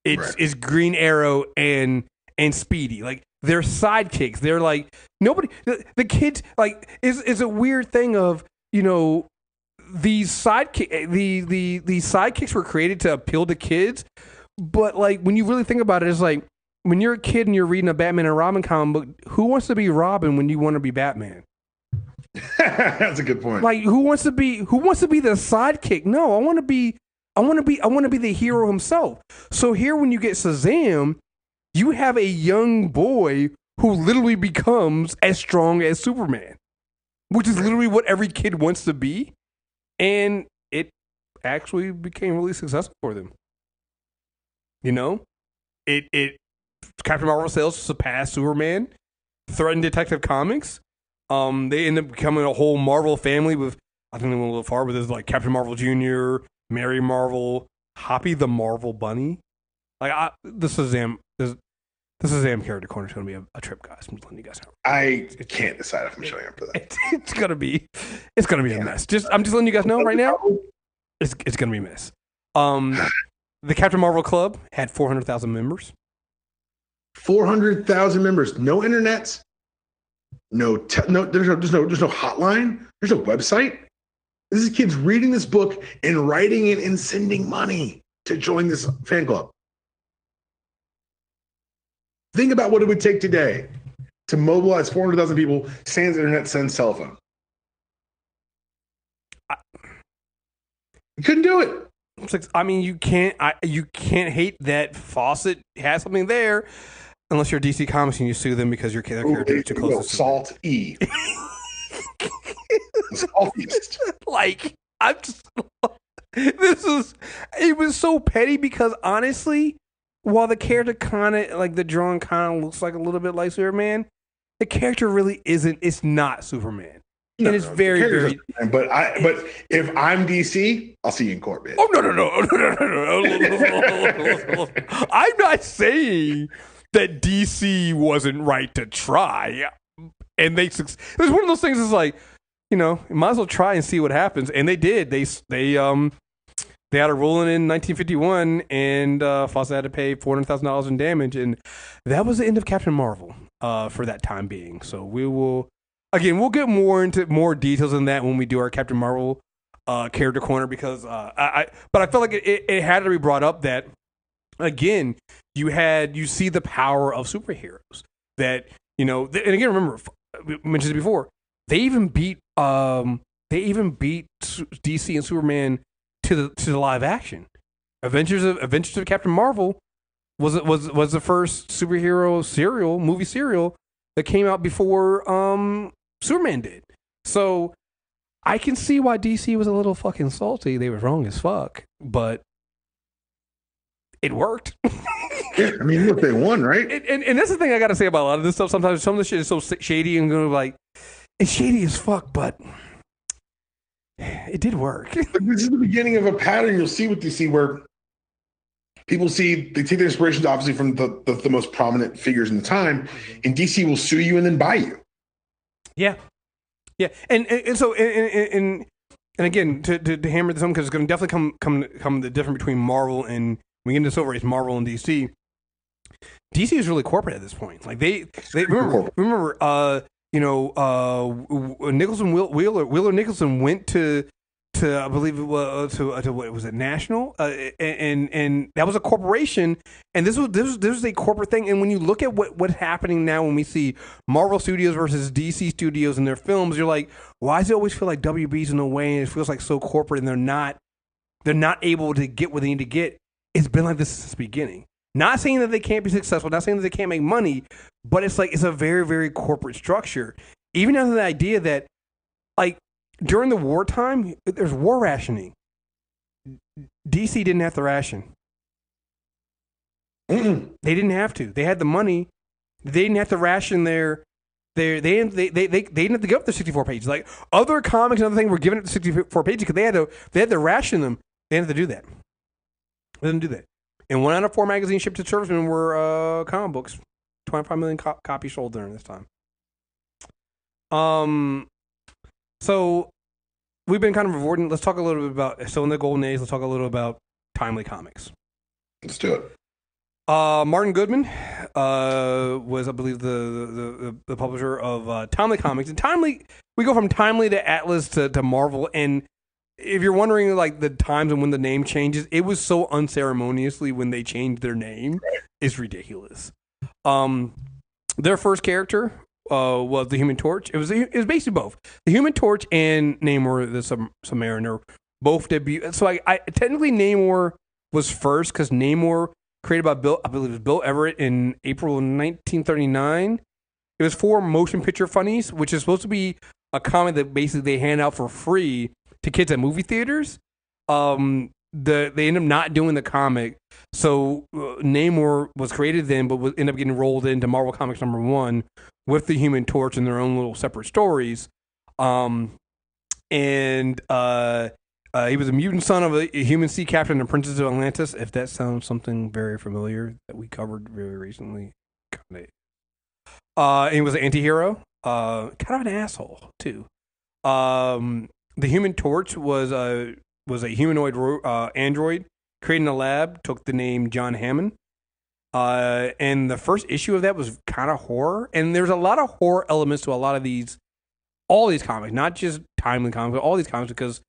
It's Green Arrow and Speedy. Like they're sidekicks. They're like nobody. The kids like is a weird thing of these sidekicks were created to appeal to kids, but like when you really think about it, it's like when you're a kid and you're reading a Batman and Robin comic book, who wants to be Robin when you want to be Batman? That's a good point. Like who wants to be the sidekick? No, I want to be the hero himself. So here when you get Shazam, you have a young boy who literally becomes as strong as Superman, which is literally what every kid wants to be. And it actually became really successful for them. You know, it Captain Marvel sales surpassed Superman, threatened Detective Comics. They end up becoming a whole Marvel family with, I think they went a little far, but there's like Captain Marvel Jr., Mary Marvel, Hoppy the Marvel Bunny. Like this Shazam character corner is going to be a trip, guys. I'm just letting you guys know. I can't decide if I'm showing up for that. It's gonna be a mess. I'm just letting you guys know right now. It's gonna be a mess. The Captain Marvel Club had 400,000 members. 400,000 members. No internets. There's no hotline. There's no website. This is kids reading this book and writing it and sending money to join this fan club. Think about what it would take today to mobilize 400,000 people, sans internet, sans telephone. You couldn't do it. I mean, you can't hate that Fawcett has something there, unless you're DC Comics and you sue them because your character is too close to Salt E. Saltiest. Like, I'm just. It was so petty because honestly, while the character kind of, like the drawing kind of looks like a little bit like Superman, the character really isn't. It's not Superman. No, and it's very. But if I'm DC, I'll see you in court, man. Oh no! I'm not saying that DC wasn't right to try, and it was one of those things. It's like, you might as well try and see what happens, and they did. They had a ruling in 1951, and Fawcett had to pay $400,000 in damage, and that was the end of Captain Marvel for that time being. So we'll get more details on that when we do our Captain Marvel character corner, because but I felt like it had to be brought up that, again, you see the power of superheroes that, and again, remember, we mentioned it before, they even beat DC and Superman to the live action. Adventures of Captain Marvel was the first superhero movie serial that came out before Superman did. So I can see why DC was a little fucking salty. They were wrong as fuck, but it worked. Yeah, I mean, look, they won, right? And that's the thing I got to say about a lot of this stuff. Sometimes some of the shit is so shady and going to like, it's shady as fuck, but it did work. This is the beginning of a pattern you'll see with DC, where people they take their inspirations obviously from the most prominent figures in the time, and DC will sue you and then buy you. Yeah. And so again, to hammer this home, because it's going to definitely come the difference between Marvel and, when we get into Silver Age, Marvel and DC. DC is really corporate at this point. Like they remember Wheeler-Nicholson went to I believe it was to what was it, National, and that was a corporation, and this was a corporate thing. And when you look at what's happening now, when we see Marvel Studios versus DC Studios in their films, you're like, why does it always feel like WB's in the way, and it feels like so corporate, and they're not able to get what they need to get? It's been like this since the beginning. Not saying that they can't be successful, not saying that they can't make money, but it's a very, very corporate structure. Even under the idea that, like, during the wartime, there's war rationing. DC didn't have to ration. They didn't have to. They had the money. They didn't have to ration they didn't have to give up the 64 pages. Like, other comics and other things were given up the 64 pages because they had to ration them. They didn't have to do that. They didn't do that. And 1 out of 4 magazines shipped to servicemen were comic books. 25 million copies sold during this time. So we've been kind of avoiding. Let's talk a little bit about, so in the golden age, let's talk a little about Timely Comics. Let's do it. Martin Goodman was, I believe, the publisher of Timely Comics. And Timely, we go from Timely to Atlas to Marvel. And if you're wondering, like, the times and when the name changes, it was so unceremoniously when they changed their name. It's ridiculous. Their first character was the Human Torch. It was basically both. The Human Torch and Namor the Submariner both debuted. So I technically Namor was first because Namor, created by Bill, I believe it was Bill Everett in April of 1939, it was for Motion Picture Funnies, which is supposed to be a comic that basically they hand out for free to kids at movie theaters. They end up not doing the comic, so Namor was created then, but ended up getting rolled into Marvel Comics #1 with the Human Torch in their own little separate stories. He was a mutant son of a human sea captain and princess of Atlantis. If that sounds something very familiar that we covered very recently, he was an anti-hero, kind of an asshole too. The Human Torch was a humanoid android created in a lab. Took the name John Hammond. And the first issue of that was kind of horror, and there's a lot of horror elements to all these comics, not just timely comics, but all these comics, because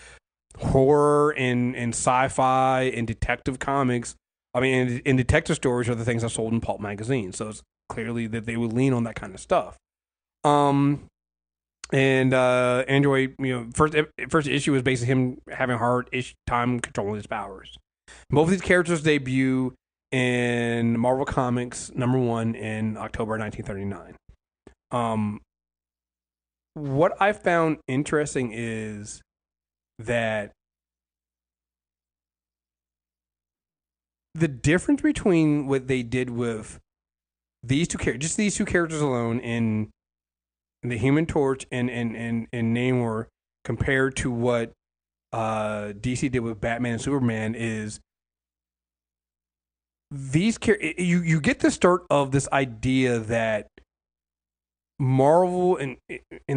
horror and sci-fi and detective comics, and detective stories are the things that sold in pulp magazines. So it's clearly that they would lean on that kind of stuff. Android, first issue was basically him having hard time controlling his powers. Both of these characters debut in Marvel Comics #1 in October 1939. What I found interesting is that the difference between what they did with these two characters, just these two characters alone, in the Human Torch and Namor, compared to what DC did with Batman and Superman, is these you get the start of this idea that Marvel, in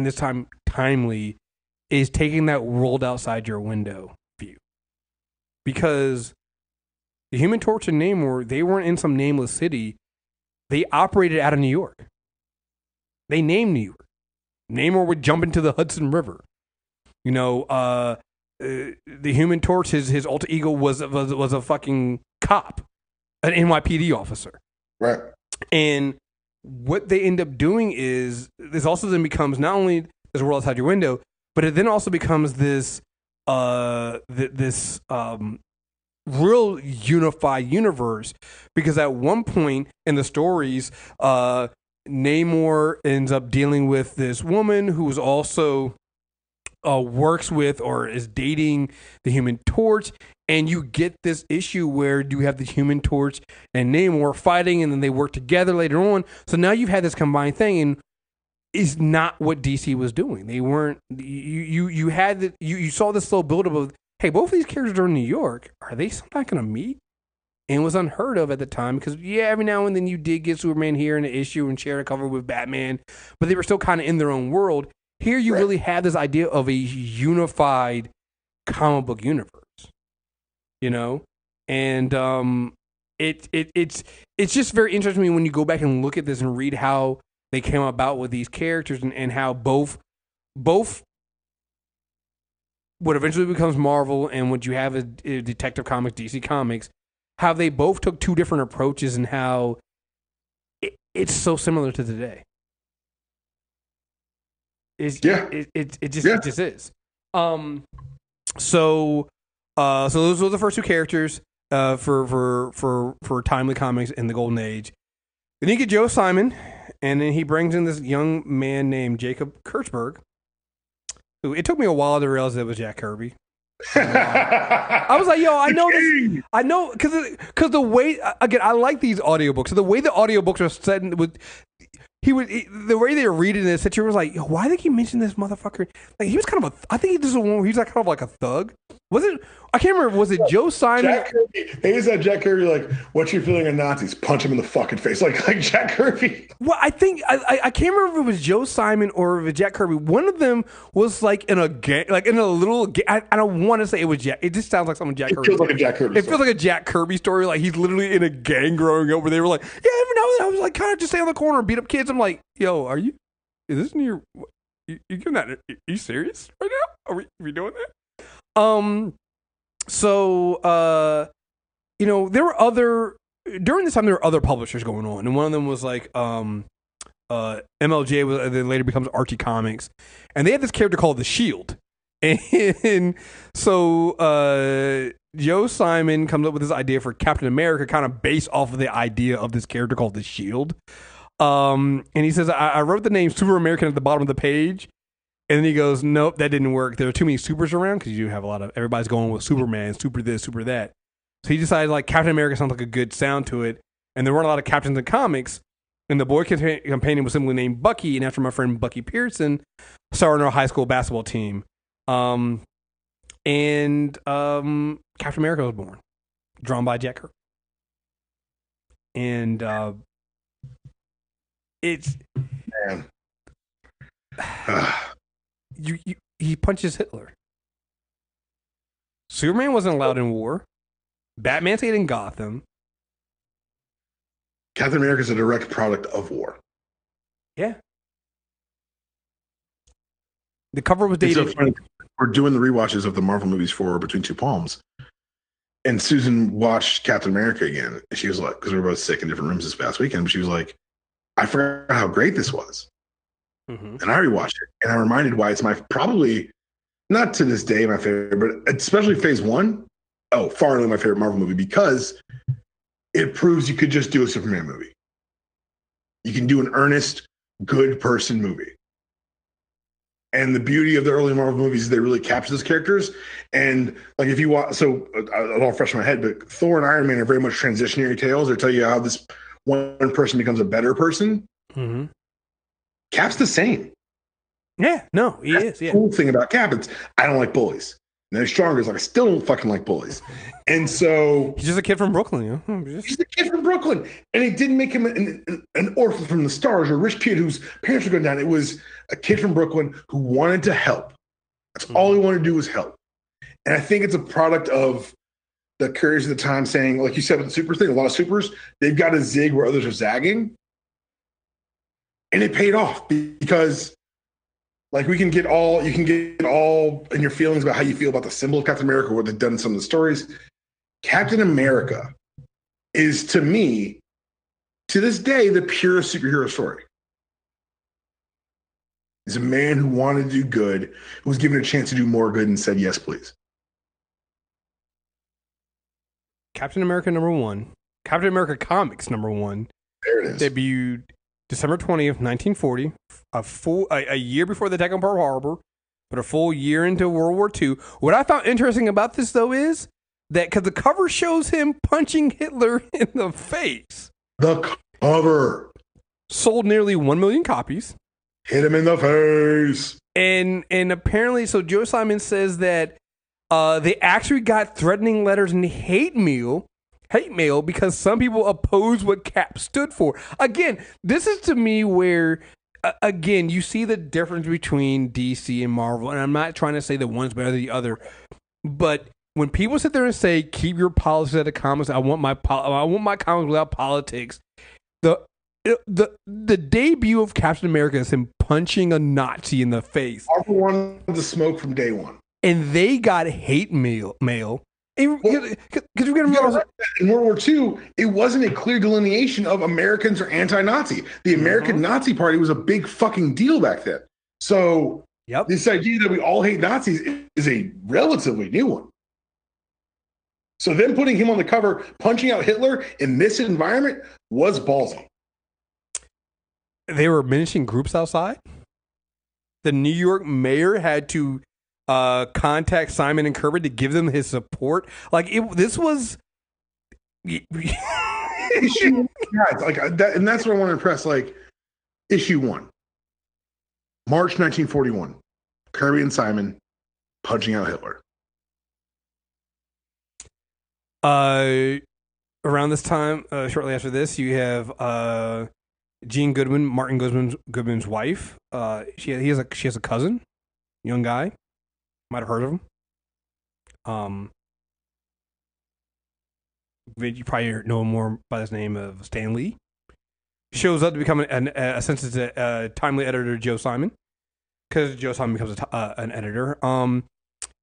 this time timely, is taking that world outside your window view. Because the Human Torch and Namor, they weren't in some nameless city. They operated out of New York. They named New York. Namor would jump into the Hudson River. The Human Torch, his alter ego was a fucking cop, an NYPD officer. Right. And what they end up doing is, this also then becomes not only this world outside your window, but it then also becomes this real unified universe, because at one point in the stories, Namor ends up dealing with this woman who is also works with or is dating the Human Torch, and you get this issue where you have the Human Torch and Namor fighting, and then they work together later on. So now you've had this combined thing, and it's not what DC was doing. They weren't. You saw this slow buildup of, hey, both of these characters are in New York. Are they not going to meet? And it was unheard of at the time, because every now and then you did get Superman here in an issue and share a cover with Batman, but they were still kind of in their own world. Here you really have this idea of a unified comic book universe, and it's just very interesting to me when you go back and look at this and read how they came about with these characters, and how both what eventually becomes Marvel and what you have as Detective Comics, DC Comics, how they both took two different approaches, and how it's so similar to today. It just is. So those were the first two characters for timely comics in the Golden Age. Then you get Joe Simon, and then he brings in this young man named Jacob Kurtzberg, who, it took me a while to realize it was Jack Kirby. I was like, yo, I know this. I know, because the way, again, I like these audiobooks. So the way the audiobooks are set with, the way they were reading this, that you was like, yo, why did he mention this motherfucker? Like, he was kind of I think he was like kind of like a thug. Was it? I can't remember. Was it Joe Simon? Jack Kirby. They said Jack Kirby, like, what's your feeling of Nazis? Punch him in the fucking face, like Jack Kirby. Well, I think I can't remember if it was Joe Simon or if it was Jack Kirby. One of them was like in a gang, like in a little. I don't want to say it was Jack. It just sounds like something Jack Kirby. It feels like a Jack Kirby. It feels like a Jack Kirby story. Like he's literally in a gang growing up where they were like, yeah, every now and then I was like kind of just stay on the corner and beat up kids. I'm like, yo, is this in your? You getting that? Are you serious right now? Are we doing that? So, there were during this time, there were other publishers going on. And one of them was like, MLJ, then later becomes Archie Comics. And they had this character called the Shield. And so, Joe Simon comes up with this idea for Captain America, kind of based off of the idea of this character called the Shield. And he says, I wrote the name Super American at the bottom of the page. And then he goes, nope, that didn't work. There are too many supers around because you do have a lot of, everybody's going with Superman, super this, super that. So he decided like Captain America sounds like a good sound to it. And there weren't a lot of captains in comics. And the boy companion was simply named Bucky. And after my friend Bucky Pearson started our high school basketball team. Captain America was born, drawn by Jack Kirby. And it's... Man. He punches Hitler. Superman wasn't allowed in war. Batman stayed in Gotham. Captain America is a direct product of war. Yeah. The cover was dated. So we're doing the rewatches of the Marvel movies for Between Two Palms. And Susan watched Captain America again. And she was like, because we were both sick in different rooms this past weekend, but she was like, I forgot how great this was. Mm-hmm. And I rewatched it. And I'm reminded why it's my, probably, not to this day, my favorite, but especially phase one. Oh, far and away my favorite Marvel movie, because it proves you could just do a Superman movie. You can do an earnest, good person movie. And the beauty of the early Marvel movies is they really capture those characters. And like if you watch, so I'll refresh my head, but Thor and Iron Man are very much transitionary tales. They tell you how this one person becomes a better person. Mm-hmm. Cap's the same. Yeah, no, he is. Yeah. The cool thing about Cap is I don't like bullies. And he's stronger. Is like I still don't fucking like bullies. And so he's just a kid from Brooklyn. Yeah. He's a kid from Brooklyn, and it didn't make him an orphan from the stars or a rich kid whose parents were going down. It was a kid from Brooklyn who wanted to help. That's all he wanted to do was help. And I think it's a product of the courage of the time saying, like you said with the super thing, a lot of supers, they've got to zig where others are zagging. And it paid off because like you can get all in your feelings about how you feel about the symbol of Captain America, what they've done in some of the stories. Captain America is, to me, to this day, the purest superhero story. He's a man who wanted to do good, who was given a chance to do more good and said, yes, please. Captain America #1. Captain America Comics #1. There it is. Debuted December 20th, 1940, a year before the attack on Pearl Harbor, but a full year into World War II. What I found interesting about this, though, is that because the cover shows him punching Hitler in the face. The cover sold nearly 1 million copies. Hit him in the face. And apparently, so Joe Simon says that they actually got threatening letters and hate mail because some people opposed what Cap stood for. Again, this is to me where, again, you see the difference between DC and Marvel. And I'm not trying to say that one's better than the other. But when people sit there and say, keep your politics at the comics, I want my comics without politics. The debut of Captain America is him punching a Nazi in the face. Marvel wanted the smoke from day one. And they got hate mail. Because you're going to realize in World War II, it wasn't a clear delineation of Americans or anti-Nazi. The American Nazi Party was a big fucking deal back then. So this idea that we all hate Nazis is a relatively new one. So them putting him on the cover, punching out Hitler in this environment was ballsy. They were menacing groups outside. The New York mayor had to contact Simon and Kirby to give them his support. Like this was issue one, like that, and that's what I want to impress. Like issue 1, March 1941, Kirby and Simon punching out Hitler. Around this time, shortly after this, you have Jean Goodman, Martin Goodman's wife. She has a cousin, young guy. Might have heard of him. You probably know him more by his name of Stan Lee. Shows up to become a sensitive, timely editor, Joe Simon, because Joe Simon becomes an editor.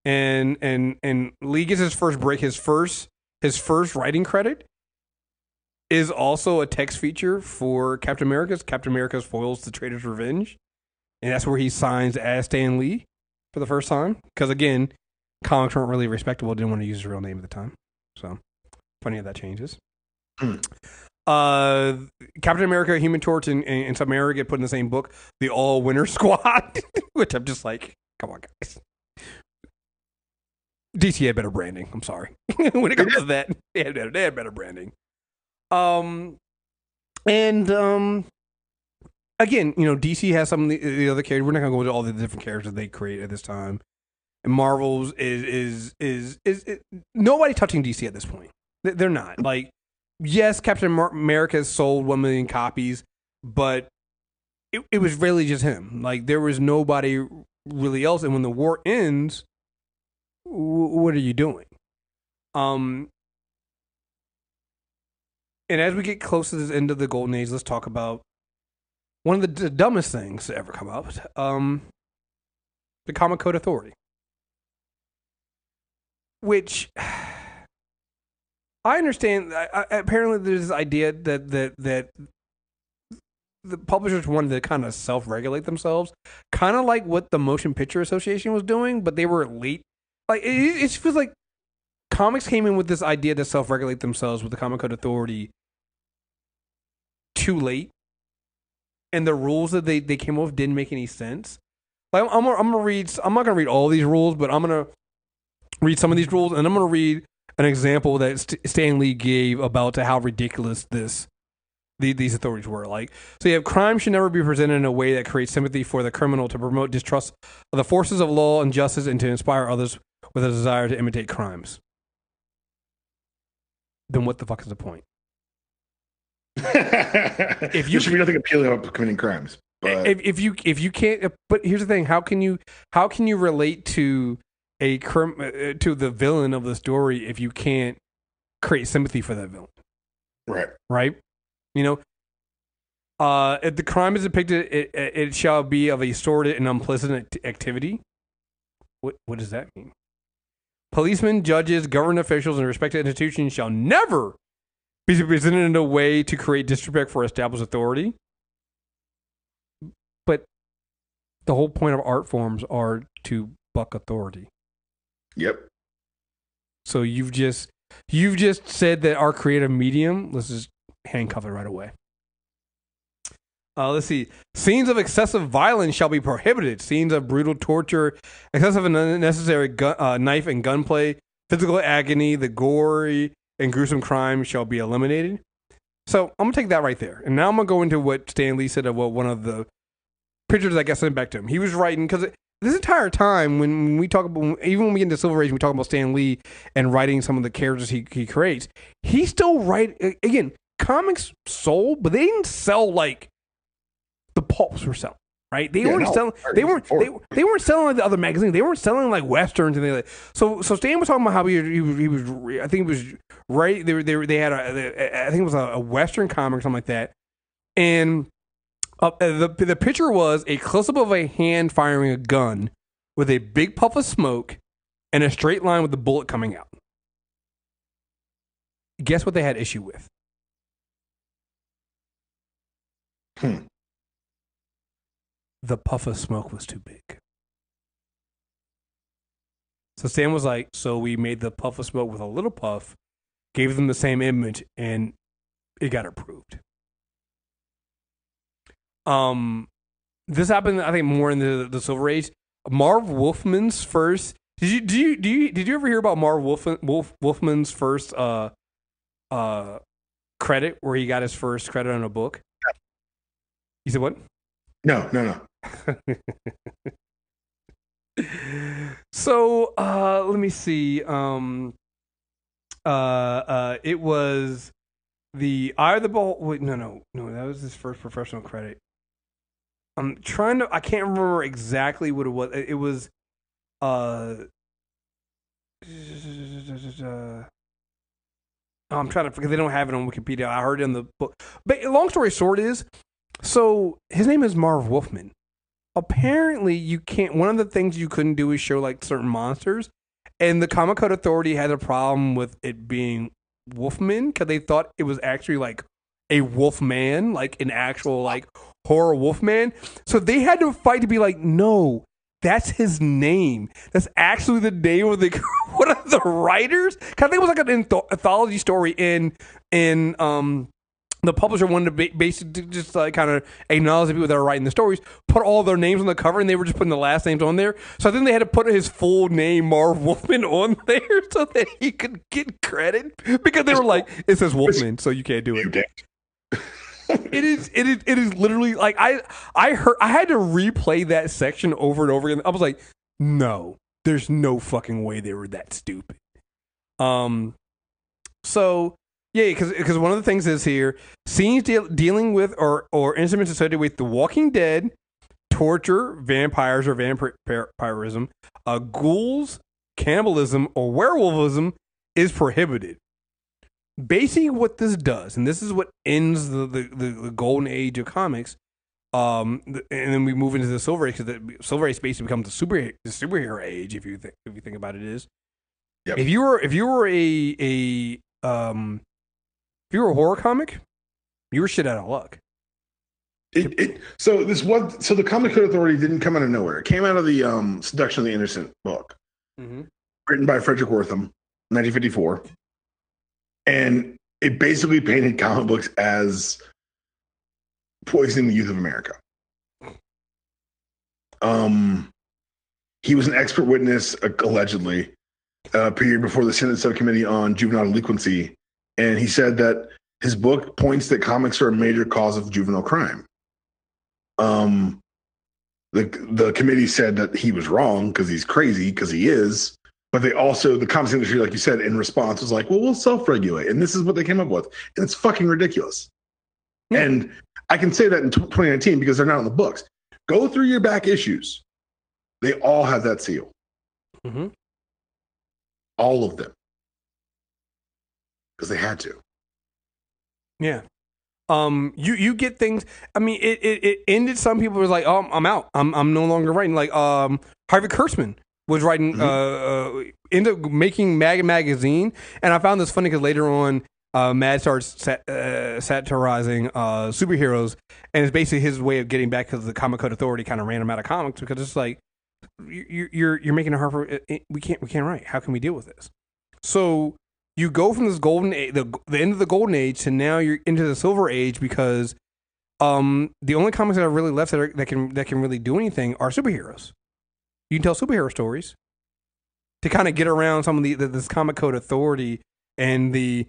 And Lee gets his first break. His first writing credit is also a text feature for Captain America's Foils: The Traitor's Revenge, and that's where he signs as Stan Lee for the first time, because again, comics weren't really respectable, didn't want to use his real name at the time, so funny how that changes. Captain America, Human Torch, and Submariner get put in the same book. The All Winter Squad, which I'm just like, come on, guys. DC had better branding. I'm sorry. When it comes to that, they had better branding. Again, DC has some of the other characters. We're not going to go into all the different characters they create at this time. And Marvel's is nobody touching DC at this point. They're not. Like, yes, Captain America has sold 1 million copies, but it was really just him. Like, there was nobody really else. And when the war ends, what are you doing? And as we get close to the end of the Golden Age, let's talk about one of the dumbest things to ever come out. The Comic Code Authority. Which I understand. Apparently, there's this idea that the publishers wanted to kind of self-regulate themselves, kind of like what the Motion Picture Association was doing, but they were late. Like it feels like comics came in with this idea to self-regulate themselves with the Comic Code Authority too late, and the rules that they came up with didn't make any sense. Like I'm gonna read. I'm not gonna read all these rules, but I'm gonna read some of these rules, and I'm gonna read an example that Stan Lee gave about how ridiculous these authorities were. Like, so you have crime should never be presented in a way that creates sympathy for the criminal, to promote distrust of the forces of law and justice, and to inspire others with a desire to imitate crimes. Then what the fuck is the point? If there should be nothing appealing about committing crimes. But if you can't, but here's the thing: how can you relate to to the villain of the story if you can't create sympathy for that villain? Right. If the crime is depicted, it shall be of a sordid and unpleasant activity. What does that mean? Policemen, judges, government officials, and respected institutions shall never be presented in a way to create disrespect for established authority. But the whole point of art forms are to buck authority. Yep. So you've just said that our creative medium, let's just handcuff it right away. Let's see. Scenes of excessive violence shall be prohibited. Scenes of brutal torture, excessive and unnecessary knife and gunplay, physical agony, the gory and gruesome crime shall be eliminated. So I'm going to take that right there. And now I'm going to go into what Stan Lee said about one of the pictures I got sent back to him. He was writing, because this entire time when we talk about, even when we get into Silver Age, we talk about Stan Lee and writing some of the characters he creates. He still again, comics sold, but they didn't sell like the pulps were selling, right? They weren't selling. They weren't selling like the other magazines. They weren't selling like westerns and things like that. So Stan was talking about how he was. I think it was right. They had I think it was a western comic or something like that, and the picture was a close up of a hand firing a gun with a big puff of smoke and a straight line with the bullet coming out. Guess what they had issue with? The puff of smoke was too big. So Stan was like, so we made the puff of smoke with a little puff, gave them the same image, and it got approved. This happened, I think, more in the Silver Age. Marv Wolfman's first. Did you ever hear about Marv Wolfman's first credit, where he got his first credit on a book? You said what? No. So let me see. It was the Eye of the Ball. Wait, no. That was his first professional credit. I'm trying to. I can't remember exactly what it was. It was. I'm trying to forget. They don't have it on Wikipedia. I heard it in the book. But long story short is, so his name is Marv Wolfman. Apparently, you can't. One of the things you couldn't do is show like certain monsters, and the Comic Code Authority had a problem with it being Wolfman because they thought it was actually like a Wolfman, like an actual like horror Wolfman. So they had to fight to be like, no, that's his name. That's actually the name of the one of the writers. Cause I think it was like an anthology story in the publisher wanted to basically just kind of acknowledge the people that are writing the stories, put all their names on the cover, and they were just putting the last names on there. So I think they had to put his full name, Marv Wolfman, on there so that he could get credit, because they were like, it says Wolfman, so you can't do it. It is literally like I had to replay that section over and over again. I was like, no, there's no fucking way they were that stupid. So yeah, because one of the things is here, scenes dealing with or instruments associated with The Walking Dead, torture, vampires or vampirism, ghouls, cannibalism, or werewolfism is prohibited. Basically, what this does, and this is what ends the golden age of comics, and then we move into the Silver Age, because the Silver Age basically becomes the superhero age. If you think about it, is yep. if you were a horror comic, you were shit out of luck. So the Comic Code Authority didn't come out of nowhere. It came out of the Seduction of the Innocent book, written by Frederick Wortham, 1954. And it basically painted comic books as poisoning the youth of America. He was an expert witness, allegedly, a period before the Senate Subcommittee on Juvenile Delinquency. And he said that his book points that comics are a major cause of juvenile crime. The committee said that he was wrong because he's crazy, because he is. But they also, the comics industry, like you said, in response was like, well, we'll self-regulate. And this is what they came up with. And it's fucking ridiculous. Yeah. And I can say that in 2019 because they're not in the books. Go through your back issues. They all have that seal. Mm-hmm. All of them. Because they had to. Yeah. You get things. I mean, it ended. Some people was like, oh, I'm out. I'm no longer writing. Like Harvey Kurtzman was writing, ended up making Mag Magazine, and I found this funny because later on, Mad starts satirizing superheroes, and it's basically his way of getting back, because the Comic Code Authority kind of ran him out of comics, because it's like you're making it hard for we can't write. How can we deal with this? So you go from this golden age, the end of the golden age, to now you're into the Silver Age, because the only comics that are really left that can really do anything are superheroes. You can tell superhero stories to kind of get around some of this Comic Code Authority and the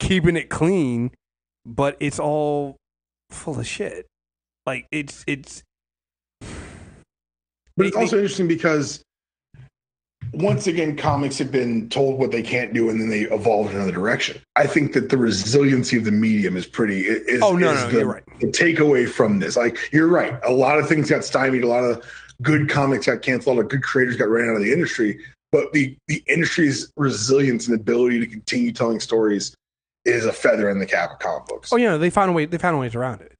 keeping it clean, but it's all full of shit. Like it's. But it's also interesting because once again, comics have been told what they can't do, and then they evolve in another direction. I think that the resiliency of the medium is pretty. You're right. The takeaway from this, like, you're right. A lot of things got stymied. A lot of good comics got canceled. A lot of good creators got ran out of the industry. But the industry's resilience and ability to continue telling stories is a feather in the cap of comic books. Oh yeah, they found ways around it.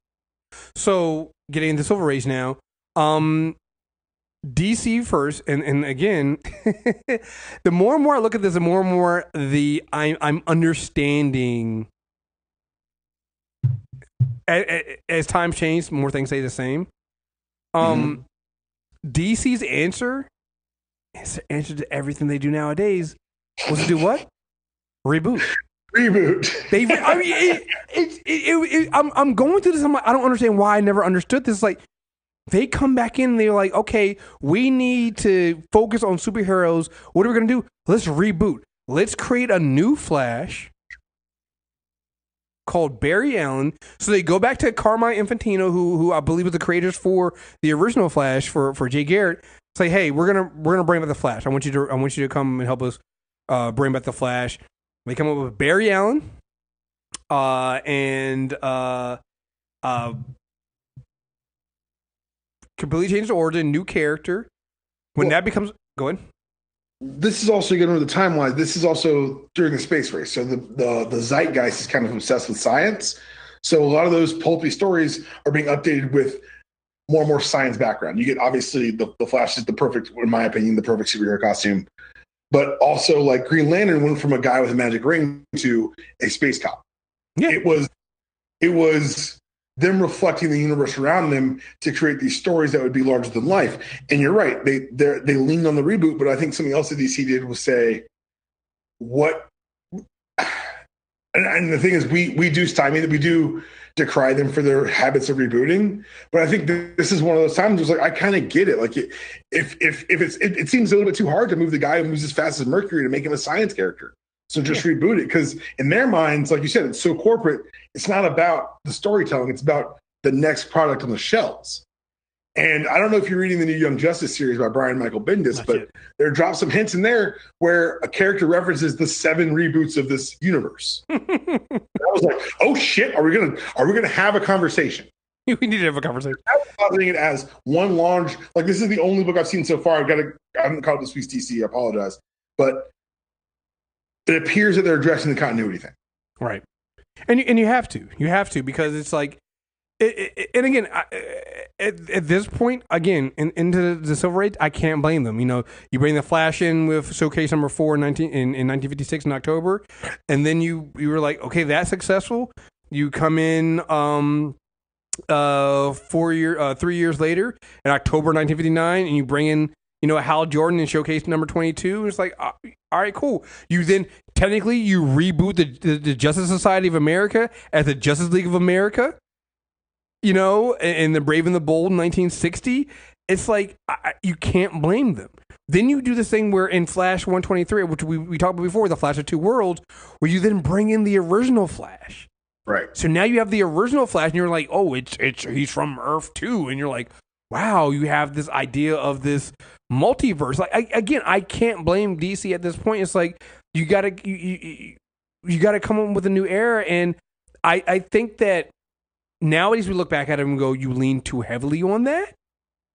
So getting into Silver Age now. DC first, and again, the more and more I look at this, the more and more I'm understanding. As times change, more things stay the same. DC's answer to everything they do nowadays was to do what? Reboot. I'm going through this. I'm like, I don't understand why I never understood this. Like, they come back in and they're like, okay, we need to focus on superheroes. What are we going to do? Let's reboot. Let's create a new Flash called Barry Allen. So they go back to Carmine Infantino, who I believe was the creators for the original Flash for Jay Garrett. Say, hey, we're gonna bring back the Flash. I want you to come and help us bring back the Flash. They come up with Barry Allen and completely changed the origin, new character. When that becomes, go ahead. This is also getting into the timeline. This is also during the space race. So the zeitgeist is kind of obsessed with science. So a lot of those pulpy stories are being updated with more and more science background. You get, obviously, the Flash is the perfect, in my opinion, the perfect superhero costume. But also, like, Green Lantern went from a guy with a magic ring to a space cop. Yeah. It was them reflecting the universe around them to create these stories that would be larger than life. And you're right, they leaned on the reboot, but I think something else that DC did was say, what, And the thing is, we do stymie that, we do decry them for their habits of rebooting. But I think this is one of those times where it's like, I kind of get it. Like, it seems a little bit too hard to move the guy who moves as fast as Mercury to make him a science character. So just reboot it, because in their minds, like you said, it's so corporate. It's not about the storytelling. It's about the next product on the shelves. And I don't know if you're reading the new Young Justice series by Brian Michael Bendis, but there dropped some hints in there where a character references the 7 reboots of this universe. I was like, oh shit, are we gonna have a conversation? We need to have a conversation. I was positing it as one large, like, this is the only book I've seen so far. I haven't called it this week's DC, I apologize. But it appears that they're addressing the continuity thing. Right. And you have to, because it's like, and again, at this point, again, into the Silver Age, I can't blame them. You know, you bring the Flash in with Showcase number 4 in 1956 in October, and then you were like, okay, that's successful. You come in 3 years later in October 1959, and you bring in, you know, Hal Jordan in Showcase number 22. And it's like, all right, cool. You then technically you reboot the Justice Society of America as the Justice League of America. You know, and the Brave and the Bold in 1960, it's like, you can't blame them. Then you do this thing where in Flash 123, which we talked about before, the Flash of Two Worlds, where you then bring in the original Flash. Right. So now you have the original Flash, and you're like, oh, he's from Earth 2. And you're like, wow, you have this idea of this multiverse. Like, I can't blame DC at this point. It's like, you gotta come up with a new era. And I think that nowadays we look back at it and go, you lean too heavily on that.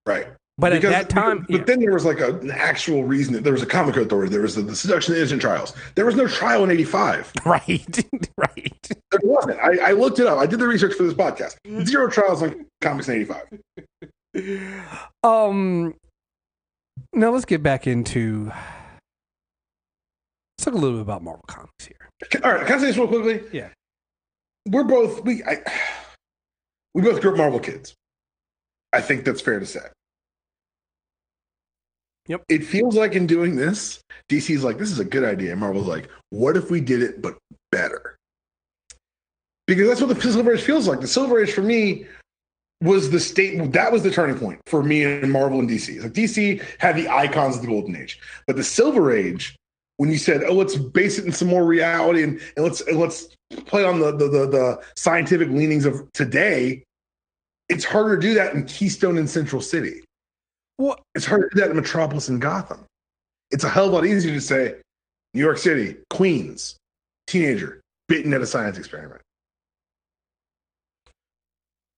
Right. But at that time... But then there was like an actual reason. There was a comic authority. There was the Seduction of Innocent Trials. There was no trial in 85. Right. Right. There wasn't. I looked it up. I did the research for this podcast. 0 trials on comics in 85. Now let's get back into... Let's talk a little bit about Marvel Comics here. All right. Can I say this real quickly? Yeah. We both grew up Marvel kids. I think that's fair to say. Yep. It feels like in doing this, DC's like, this is a good idea. And Marvel's like, what if we did it, but better? Because that's what the Silver Age feels like. The Silver Age for me was that was the turning point for me and Marvel and DC. Like, DC had the icons of the Golden Age. But the Silver Age, when you said, oh, let's base it in some more reality and let's play on the scientific leanings of today, it's harder to do that in Keystone and Central City. Well, it's hard to do that in Metropolis and Gotham. It's a hell of a lot easier to say New York City, Queens, teenager, bitten at a science experiment.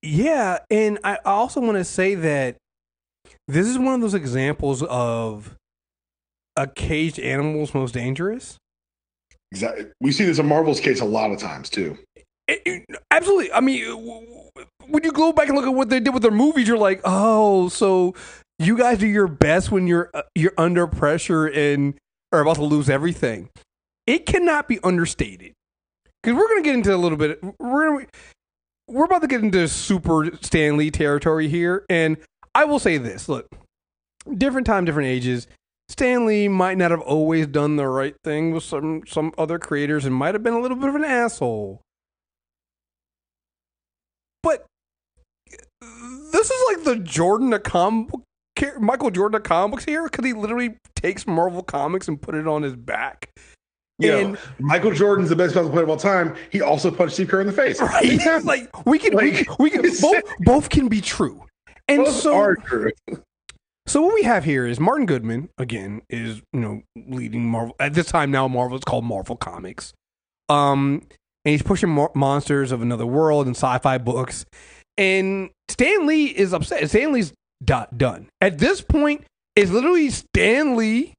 Yeah, and I also want to say that this is one of those examples of a caged animal's most dangerous. Exactly. We see this in Marvel's case a lot of times, too. Absolutely. I mean, when you go back and look at what they did with their movies, you're like, oh, so you guys do your best when you're under pressure and are about to lose everything. It cannot be understated. Because we're going to get into a little bit. We're about to get into super Stan Lee territory here. And I will say this. Look, different time, different ages. Stan Lee might not have always done the right thing with some other creators and might have been a little bit of an asshole. But this is like the Michael Jordan of comics here, because he literally takes Marvel Comics and put it on his back. Yeah, Michael Jordan's the best basketball player of all time. He also punched Steve Kerr in the face. Right? Like we can both can be true. And both are true. So what we have here is Martin Goodman, again, is, you know, leading Marvel at this time. Now Marvel, it's called Marvel Comics. And he's pushing monsters of another world and sci-fi books. And Stan Lee is upset. Stan Lee's done. At this point, it's literally Stan Lee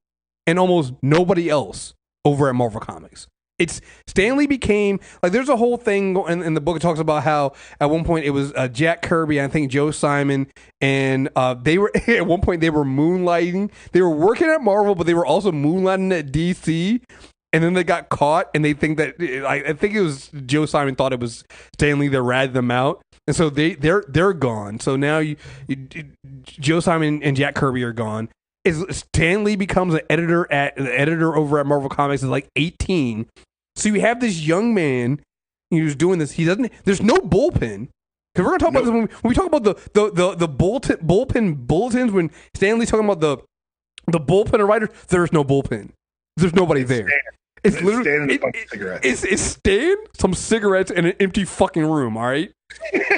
and almost nobody else over at Marvel Comics. It's Stan Lee became, like, there's a whole thing in the book. It talks about how at one point it was Jack Kirby, I think Joe Simon, and they were at one point they were moonlighting. They were working at Marvel, but they were also moonlighting at DC. And then they got caught, and they think that I think it was Joe Simon thought it was Stan Lee that ratted them out, and so they're gone. So now Joe Simon and Jack Kirby are gone. Stan Lee becomes an editor over at Marvel Comics is like 18, So you have this young man who's doing this. There's no bullpen. Because we're going to talk about this when we talk about the bullpen bulletins, when Stanley's talking about the bullpen of writers, there's no bullpen. There's nobody there. It's literally it's Stan, some cigarettes, and an empty fucking room, all right?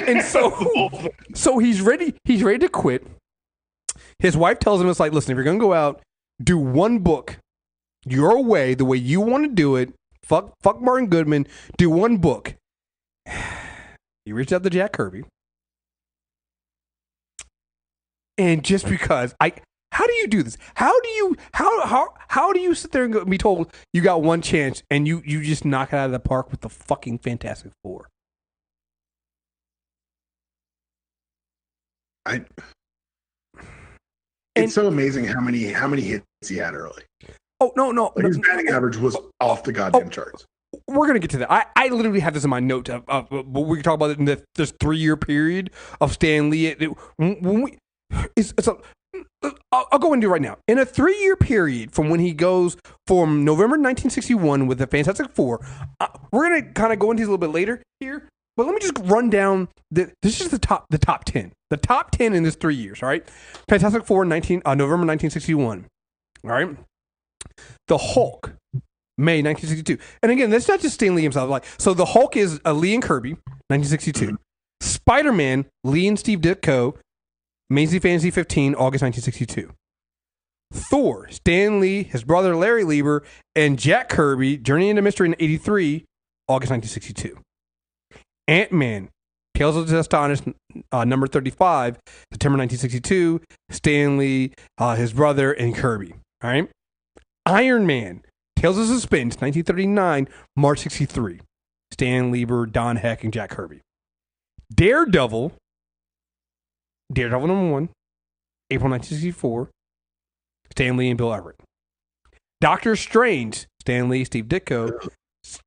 And so he's ready to quit. His wife tells him, it's like, listen, if you're going to go out, do one book your way, the way you want to do it. Fuck Martin Goodman. Do one book. He reached out to Jack Kirby. And just because how do you do this? How do you sit there and be told you got one chance and you just knock it out of the park with the fucking Fantastic Four? It's so amazing how many hits he had early. Oh, no. His batting average was off the goddamn charts. We're going to get to that. I literally have this in my notes. But we can talk about it in this 3-year period of Stan Lee. I'll go into it right now. In a 3-year period from when he goes from November 1961 with the Fantastic Four, we're going to kind of go into these a little bit later here. But let me just run down. This is the top 10. The top 10 in this 3 years, all right? Fantastic Four, November 1961. All right? The Hulk, May 1962. And again, that's not just Stan Lee himself. So the Hulk is Lee and Kirby, 1962. Spider-Man, Lee and Steve Ditko, Amazing Fantasy 15, August 1962. Thor, Stan Lee, his brother Larry Lieber, and Jack Kirby, Journey into Mystery in 83, August 1962. Ant-Man, Tales of the Astonished, number 35, September 1962, Stan Lee, his brother, and Kirby. All right? Iron Man, Tales of Suspense, 1939, March 63. Stan Lieber, Don Heck, and Jack Kirby. Daredevil number 1, April 1964, Stan Lee and Bill Everett. Doctor Strange, Stan Lee, Steve Ditko,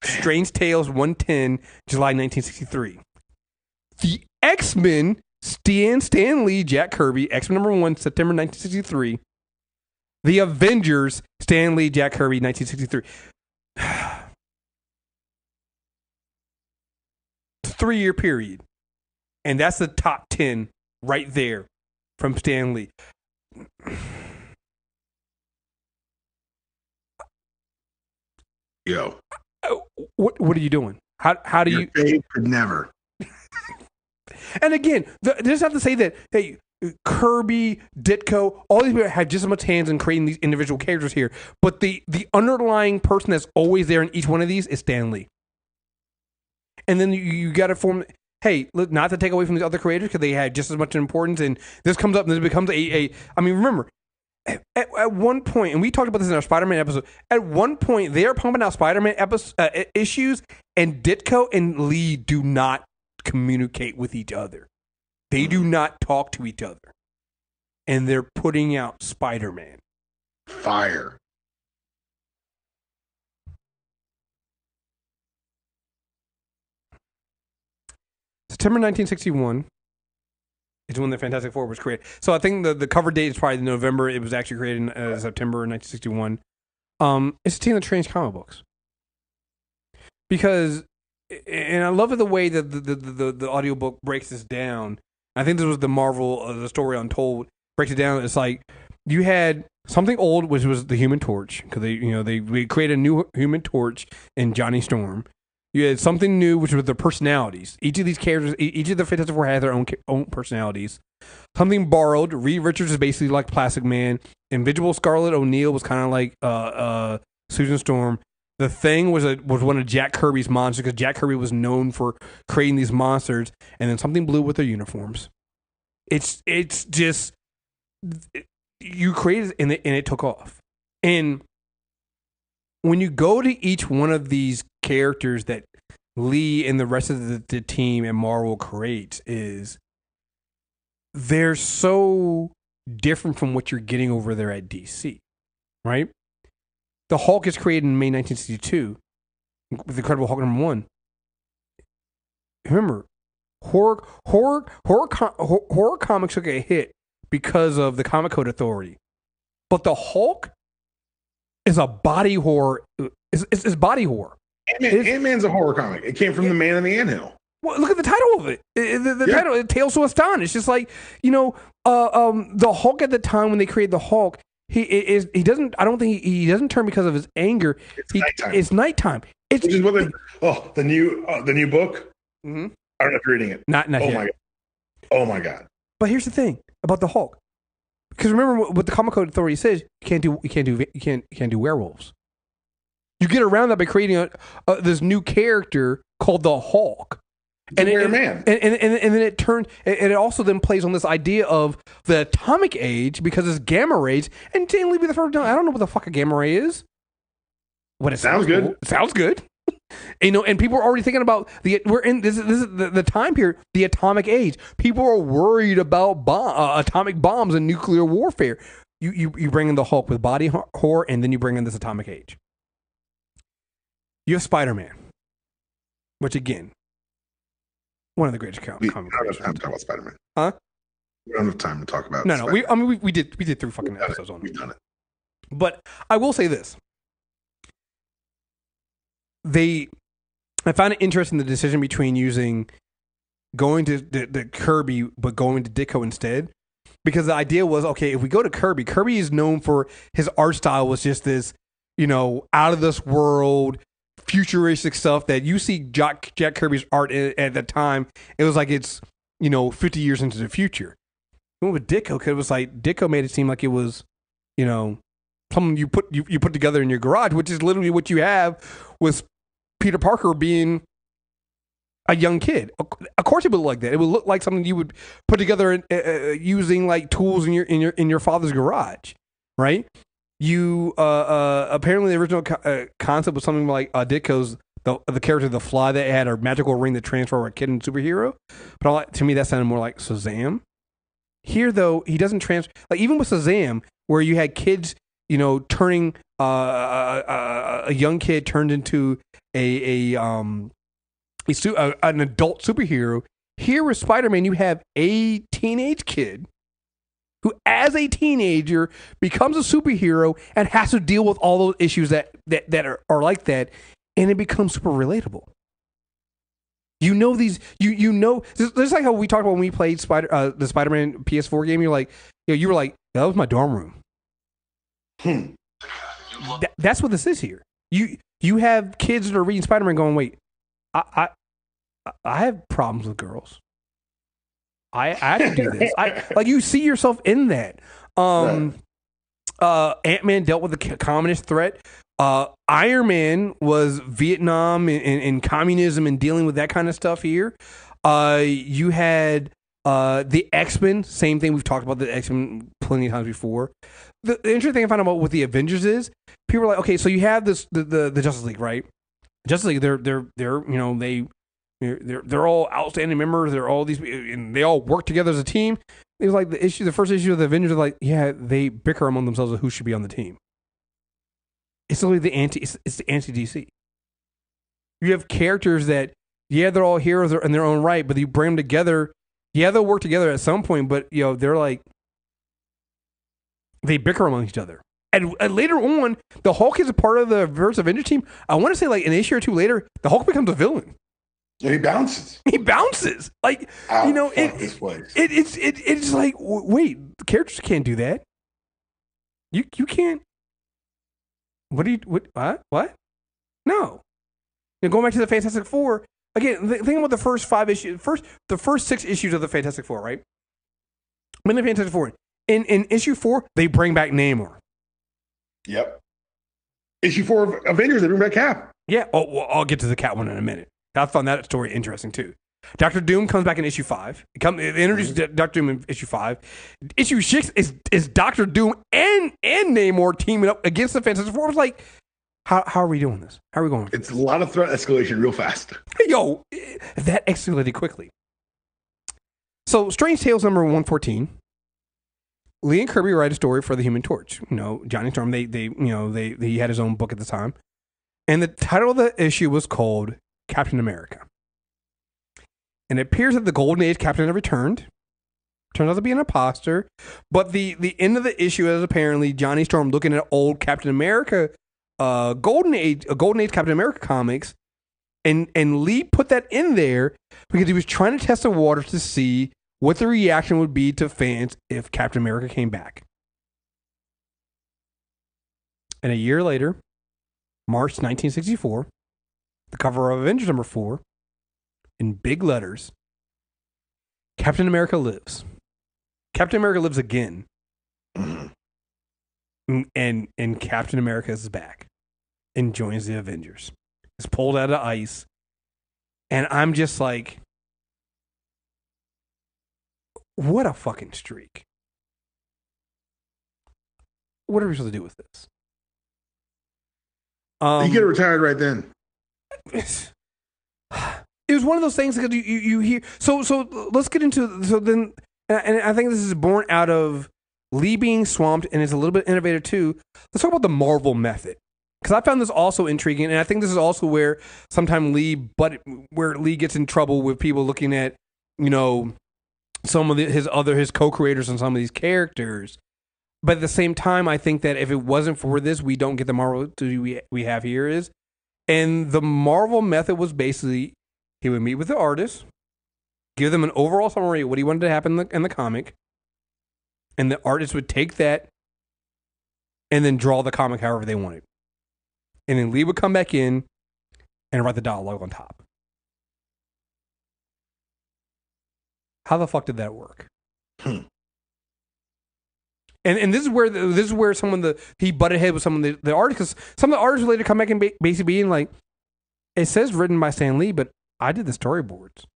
Strange Tales 110, July 1963. The X-Men, Stan Lee, Jack Kirby, X-Men number 1, September 1963. The Avengers, Stan Lee, Jack Kirby, 1963. 3-year period. And that's the top 10 right there from Stan Lee. Yo. What are you doing? How do Your you... faith could never. And again, just have to say that, hey, Kirby, Ditko, all these people have just as much hands in creating these individual characters here. But the underlying person that's always there in each one of these is Stan Lee. And then you got to form... Hey, look, not to take away from these other creators because they had just as much importance, and this comes up and this becomes I mean, remember, at one point, and we talked about this in our Spider-Man episode, at one point they are pumping out Spider-Man issues, and Ditko and Lee do not communicate with each other. They do not talk to each other. And they're putting out Spider-Man. Fire. September 1961 is when the Fantastic Four was created. So I think the cover date is probably November. It was actually created in September 1961. It's a team that trains comic books. Because, and I love the way that the audiobook breaks this down. I think this was the Marvel, the story Untold, breaks it down. It's like you had something old, which was the Human Torch, because they created a new Human Torch in Johnny Storm. You had something new, which was their personalities. Each of these characters, each of the Fantastic Four had their own personalities. Something borrowed. Reed Richards is basically like Plastic Man. Invisible Scarlet O'Neil was kind of like Susan Storm. The Thing was one of Jack Kirby's monsters because Jack Kirby was known for creating these monsters. And then Something Blue with their uniforms. It's just you created and it took off. And when you go to each one of these characters that Lee and the rest of the team and Marvel creates, is they're so different from what you're getting over there at DC, right? The Hulk is created in May 1962 with Incredible Hulk number 1. Remember, horror comics took a hit because of the Comic Code Authority, but the Hulk is a body horror. It's body horror. Ant-Man's a horror comic. It came from the Man in the Anthill. Well, look at the title of it. The title, Tales to Astonish. It's like, the Hulk at the time when they created the Hulk, he doesn't turn because of his anger. It's nighttime. Which is what the new book. Mm-hmm. I don't know if you're reading it. Not yet. Oh my god. But here's the thing about the Hulk. Because remember what the comic code authority says, you can't do werewolves. You get around that by creating this new character called the Hulk. And then it turns, and it also then plays on this idea of the atomic age because it's gamma rays. And Jane Lee, the first time, I don't know what the fuck a gamma ray is. What it sounds good. Cool. It sounds good. And people are already thinking about we're in this is the time period, the atomic age. People are worried about atomic bombs and nuclear warfare. You bring in the Hulk with body horror, and then you bring in this atomic age. You have Spider-Man, which again, one of the greatest comic. We don't have time to talk about Spider-Man. Huh? We don't have time to talk about. No. We did 3 fucking episodes on it. We've done it. But I will say this. I found it interesting the decision between going to the Kirby but going to Ditko instead, because the idea was, okay, if we go to Kirby is known for his art style was just this, out of this world futuristic stuff that you see Jack Kirby's art at the time. It was like it's 50 years into the future. Even with Ditko, because it was like Ditko made it seem like it was something you put together in your garage, which is literally what you have with Peter Parker being a young kid. Of course, it would look like that. It would look like something you would put together using like tools in your father's garage, right? You apparently the original concept was something like Ditko's the character the Fly that had a magical ring that transformed a kid into a superhero. But to me, that sounded more like Shazam. Here, though, he doesn't transfer. Like even with Shazam, where you had kids, turning a young kid turned into an adult superhero. Here with Spider-Man, you have a teenage kid who, as a teenager, becomes a superhero and has to deal with all those issues that are like that, and it becomes super relatable. Just like how we talked about when we played the Spider-Man PS4 game. You were like, that was my dorm room. That's what this is here. You have kids that are reading Spider-Man going, wait, I have problems with girls. I have to do this. You see yourself in that. Ant-Man dealt with the communist threat. Iron Man was Vietnam and communism and dealing with that kind of stuff here. You had the X-Men, same thing. We've talked about the X-Men plenty of times before. The interesting thing I found out with the Avengers is people are like, okay, so you have this the Justice League, right? Justice League, they're all outstanding members. They're all these, and they all work together as a team. It was like the first issue of the Avengers, like, yeah, they bicker among themselves of who should be on the team. It's literally it's the anti-DC. You have characters that, yeah, they're all heroes in their own right, but you bring them together. Yeah, they'll work together at some point, but they're like, they bicker among each other. And later on, the Hulk is a part of the Verse Avengers team. I want to say, like, an issue or two later, the Hulk becomes a villain. Yeah, he bounces. Like, this place. It's like, wait, the characters can't do that. You can't. What? No. Going back to the Fantastic Four again. Think about the first 5 issues. The first 6 issues of the Fantastic Four, right? When the Fantastic Four in issue 4, they bring back Namor. Yep. Issue 4 of Avengers, they bring back Cap. Yeah. Oh, well, I'll get to the Cat one in a minute. I found that story interesting too. Dr. Doom comes back in issue 5. They introduce Dr. Doom in issue 5. Issue 6 is Dr. Doom and Namor teaming up against the Fantastic Four. I was like, how are we doing this? How are we going? It's a lot of threat escalation real fast. Yo, that escalated quickly. So, Strange Tales number 114. Lee and Kirby write a story for the Human Torch. Johnny Storm. He had his own book at the time, and the title of the issue was called Captain America. And it appears that the Golden Age Captain had returned. Turns out to be an imposter. But the end of the issue is apparently Johnny Storm looking at old Captain America Golden Age Captain America comics, and Lee put that in there because he was trying to test the waters to see what the reaction would be to fans if Captain America came back. And a year later, March 1964, the cover of Avengers #4, in big letters, Captain America lives. Captain America lives again. And Captain America is back and joins the Avengers. Is pulled out of ice. And I'm just like, what a fucking streak. What are we supposed to do with this? You get retired right then. It was one of those things because you hear. So let's get into then, and I think this is born out of Lee being swamped, and it's a little bit innovative too. Let's talk about the Marvel method, because I found this also intriguing, and I think this is also where sometimes where Lee gets in trouble with people looking at, you know, some of his co-creators on some of these characters. But at the same time, I think that if it wasn't for this, we don't get the Marvel we have here is. And the Marvel method was basically, he would meet with the artist, give them an overall summary of what he wanted to happen in the comic, and the artist would take that and then draw the comic however they wanted. And then Lee would come back in and write the dialogue on top. How the fuck did that work? And this is where he butted head with some of the artists, because some of the artists later come back and basically being like, it says written by Stan Lee, but I did the storyboards.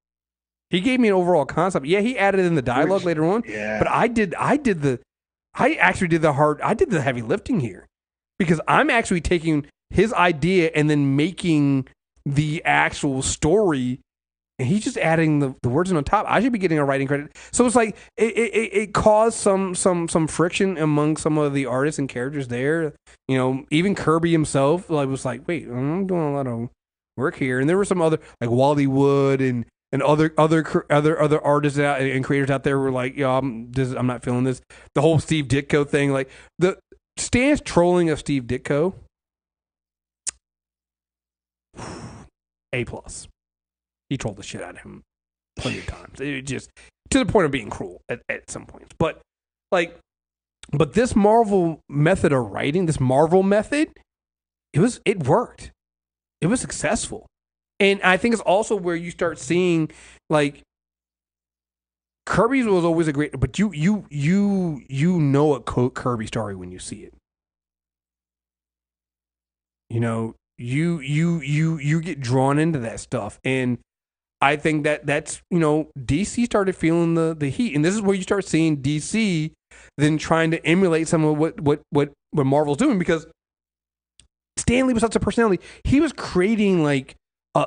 He gave me an overall concept. Yeah, he added in the dialogue later on, but I actually did the heavy lifting here, because I'm actually taking his idea and then making the actual story. And he's just adding the words on top. I should be getting a writing credit. So it's like it caused some friction among some of the artists and characters there. You know, even Kirby himself was like, "Wait, I'm doing a lot of work here." And there were some other like Wally Wood and other artists and creators out there were like, "Yo, I'm not feeling this." The whole Steve Ditko thing, like the Stan's trolling of Steve Ditko, A+. He trolled the shit out of him plenty of times. It just to the point of being cruel at some points. But this Marvel method of writing, this Marvel method, it worked. It was successful. And I think it's also where you start seeing like Kirby's was always a great, but you know a Kirby story when you see it. You know, you get drawn into that stuff. And I think that's, you know, DC started feeling the heat, and this is where you start seeing DC then trying to emulate some of what Marvel's doing, because Stan Lee was such a personality. He was creating like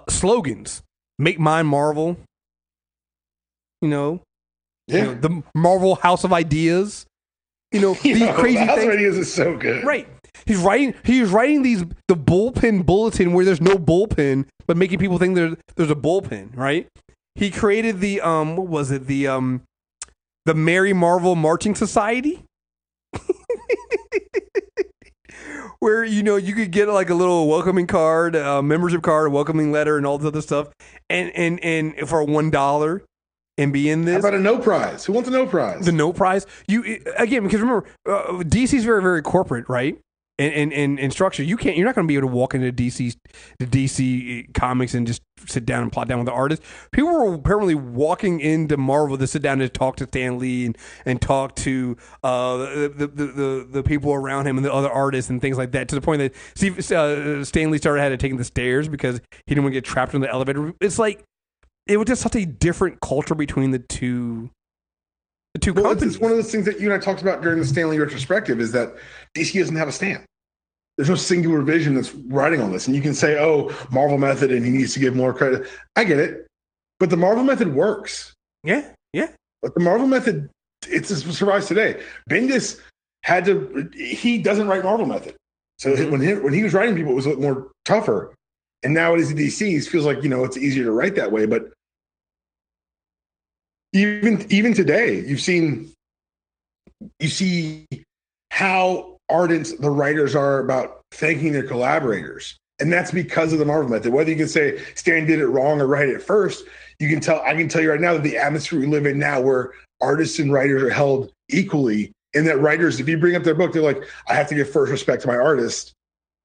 slogans, "Make mine Marvel," you know, the Marvel House of Ideas, you know, these crazy House things. of Ideas is so good, right? He was writing the bullpen bulletin where there's no bullpen, but making people think there's a bullpen, right? He created the what was it? The Mary Marvel Marching Society. Where, you know, you could get like a little welcoming card, membership card, a welcoming letter, and all this other stuff, and for $1 and be in this. How about a no prize? Who wants a no prize? The no prize. Again, because remember, DC's very, very corporate, right? And structure. You're not going to be able to walk into DC Comics and just sit down and plot down with the artist. People were apparently walking into Marvel to sit down and talk to Stan Lee and talk to the people around him and the other artists and things like that, to the point that Stan Lee started taking the stairs because he didn't want to get trapped in the elevator. It's like it was just such a different culture between the two. It's one of those things that you and I talked about during the Stan Lee retrospective, is that DC doesn't have a stand. There's no singular vision that's writing on this. And you can say, oh, Marvel method, and he needs to give more credit. I get it. But the Marvel method works. Yeah. But the Marvel method, it survives today. Bendis he doesn't write Marvel method. So when he was writing people, it was a little more tougher. And nowadays at DC, it feels like, you know, it's easier to write that way. But even today, you see how ardent the writers are about thanking their collaborators. And that's because of the Marvel method. Whether you can say Stan did it wrong or right at first, I can tell you right now that the atmosphere we live in now, where artists and writers are held equally, and that writers, if you bring up their book, they're like, I have to give first respect to my artist.